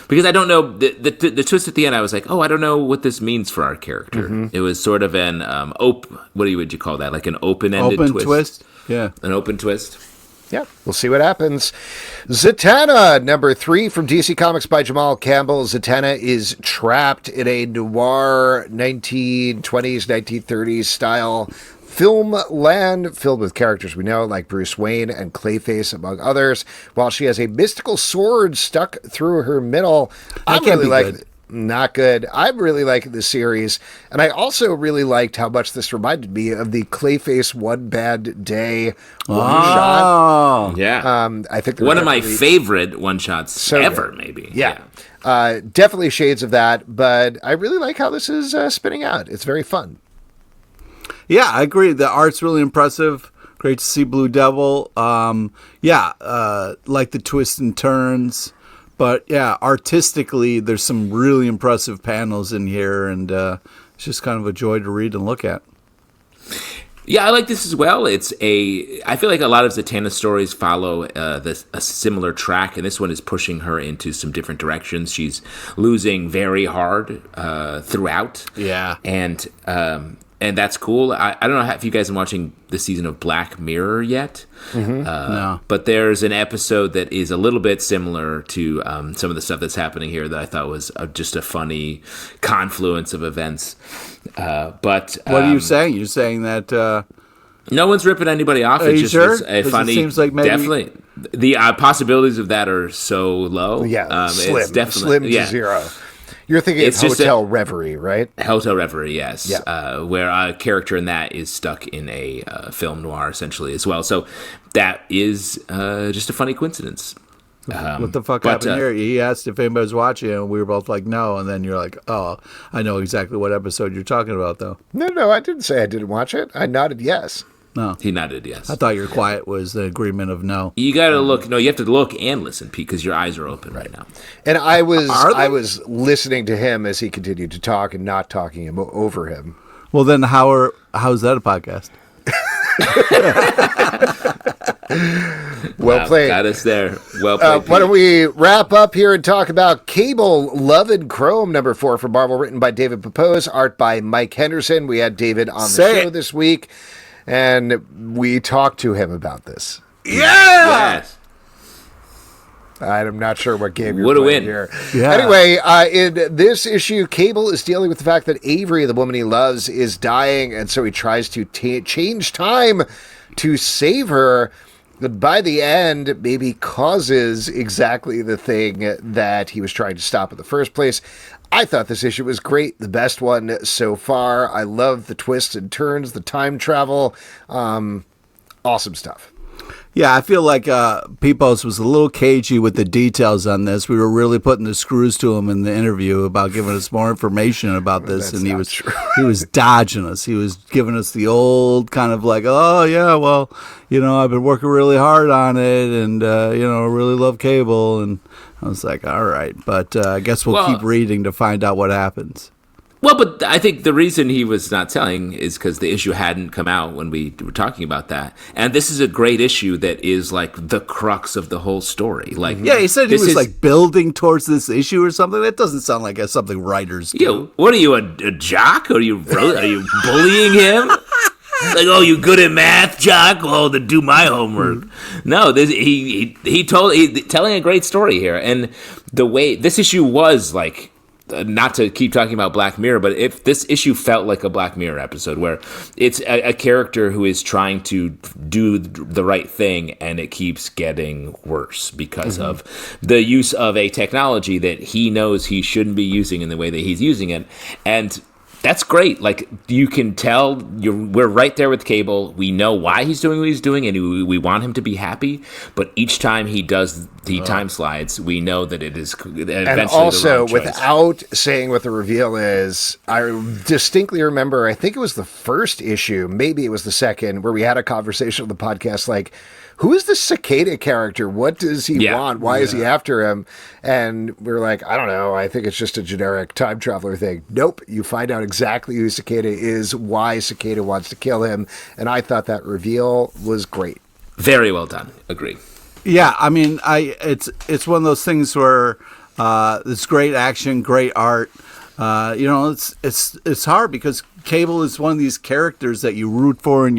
Because I don't know, the twist at the end, I was like, I don't know what this means for our character. Mm-hmm. It was sort of an, what would you call that? Like an open-ended twist? Open twist? Yeah. An open twist? Yeah, we'll see what happens. Zatanna, number 3 from DC Comics by Jamal Campbell. Zatanna is trapped in a noir 1920s, 1930s style film land filled with characters we know, like Bruce Wayne and Clayface, among others, while she has a mystical sword stuck through her middle. I can't be good. Not good. I'm really liking the series, and I also really liked how much this reminded me of the Clayface One Bad Day one-shot. Yeah. I think one of my favorite one-shots ever, maybe. Yeah. Definitely shades of that, but I really like how this is spinning out. It's very fun. Yeah, I agree. The art's really impressive. Great to see Blue Devil. Like the twists and turns. But yeah, artistically, there's some really impressive panels in here, and it's just kind of a joy to read and look at. Yeah, I like this as well. I feel like a lot of Zatanna stories follow a similar track, and this one is pushing her into some different directions. She's losing very hard throughout. Yeah. And that's cool. I don't know if you guys are watching the season of Black Mirror yet. Mm-hmm. No. But there's an episode that is a little bit similar to some of the stuff that's happening here that I thought was just a funny confluence of events. But what are you saying? You're saying that... no one's ripping anybody off. Are you sure? It's funny. It seems like maybe... Definitely. The possibilities of that are so low. Yeah, it's slim to zero. You're thinking it's Hotel Reverie, right? Hotel Reverie, yes. Yeah. Where a character in that is stuck in a film noir, essentially, as well. So that is just a funny coincidence. What the fuck happened here? He asked if anybody was watching, and we were both like, no. And then you're like, oh, I know exactly what episode you're talking about, though. No, I didn't say I didn't watch it. I nodded yes. No. He nodded yes. I thought your quiet was the agreement of no. You got to look. No, you have to look and listen, Pete, because your eyes are open right now. And I was listening to him as he continued to talk and not talking him over him. Well, then how's that a podcast? Well played. Got us there. Well played. Why don't we wrap up here and talk about Cable, Love and Chrome, number 4 from Marvel, written by David Pepose, art by Mike Henderson. We had David on the show this week, and we talked to him about this. Yeah! Yes. I'm not sure what game you're playing here. Yeah. Anyway, in this issue, Cable is dealing with the fact that Avery, the woman he loves, is dying, and so he tries to change time to save her. But by the end, maybe causes exactly the thing that he was trying to stop in the first place. I thought this issue was great, the best one so far. I love the twists and turns, the time travel. Awesome stuff. Yeah, I feel like Pepos was a little cagey with the details on this. We were really putting the screws to him in the interview about giving us more information about this, and he was dodging us. He was giving us the old kind of like, oh yeah, well, I've been working really hard on it, and really love Cable, and I was like, all right, but I guess we'll keep reading to find out what happens. Well, but I think the reason he was not telling is because the issue hadn't come out when we were talking about that. And this is a great issue that is like the crux of the whole story. Like, yeah, he said he was like building towards this issue or something. That doesn't sound like something writers do. Yeah, what are you, a jock? Are you bullying him? Like, oh, you good at math, jock? Well, then do my homework. No, telling a great story here, and the way this issue was like. Not to keep talking about Black Mirror, but if this issue felt like a Black Mirror episode where it's a character who is trying to do the right thing and it keeps getting worse because of the use of a technology that he knows he shouldn't be using in the way that he's using it. And that's great. Like, you can tell we're right there with Cable. We know why he's doing what he's doing, and we want him to be happy. But each time he does the time slides, we know that it is eventually and also, the wrong choice. Without saying what the reveal is, I distinctly remember, I think it was the first issue, maybe it was the second, where we had a conversation on the podcast like, who is this cicada character? What does he want? Why is he after him? And we were like, I don't know. I think it's just a generic time traveler thing. Nope. You find out exactly who Cicada is, why Cicada wants to kill him. And I thought that reveal was great. Very well done. Agree. Yeah, I mean, it's one of those things where it's great action, great art. It's hard because Cable is one of these characters that you root for,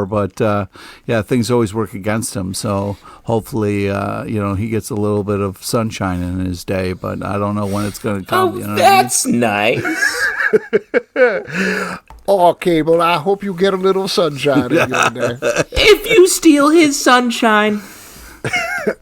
but things always work against him. So hopefully, he gets a little bit of sunshine in his day, but I don't know when it's going to come. Oh, that's nice. Oh, Cable, I hope you get a little sunshine in your day. If you steal his sunshine.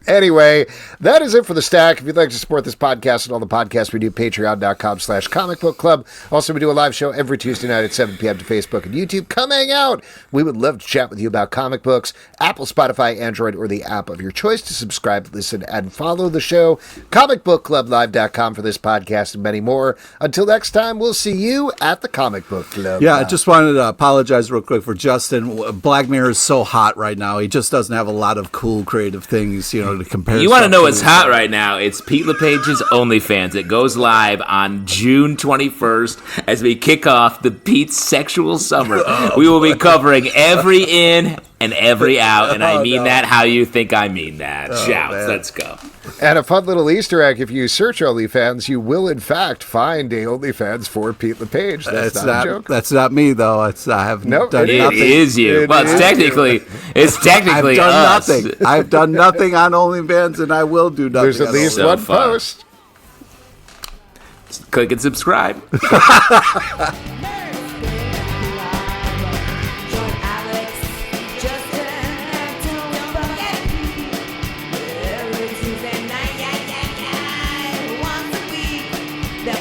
Anyway, that is it for the stack. If you'd like to support this podcast and all the podcasts we do, patreon.com/comicbookclub. Also, we do a live show every Tuesday night at 7 p.m. to Facebook and YouTube. Come hang out. We would love to chat with you about comic books. Apple, Spotify, Android, or the app of your choice to subscribe, listen, and follow the show. comicbookclublive.com for this podcast and many more. Until next time, we'll see you at the Comic Book Club. Yeah, I just wanted to apologize real quick for Justin. Black Mirror is so hot right now. He just doesn't have a lot of cool creative things, to compare. You want to know what's hot right now? It's Pete LePage's OnlyFans. It goes live on June 21st as we kick off the Pete's Sexual Summer. We will be covering every in and every out, and I mean that how you think I mean that. Shouts, let's go. And a fun little Easter egg, if you search OnlyFans, you will in fact find a OnlyFans for Pete LePage. That's not a joke. That's not me, though. I have done nothing. It is you. It's technically I've done us. nothing. I've done nothing on OnlyFans, and I will do nothing. There's at least one post. Click and subscribe.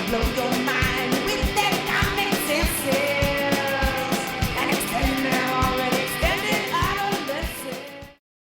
Blow your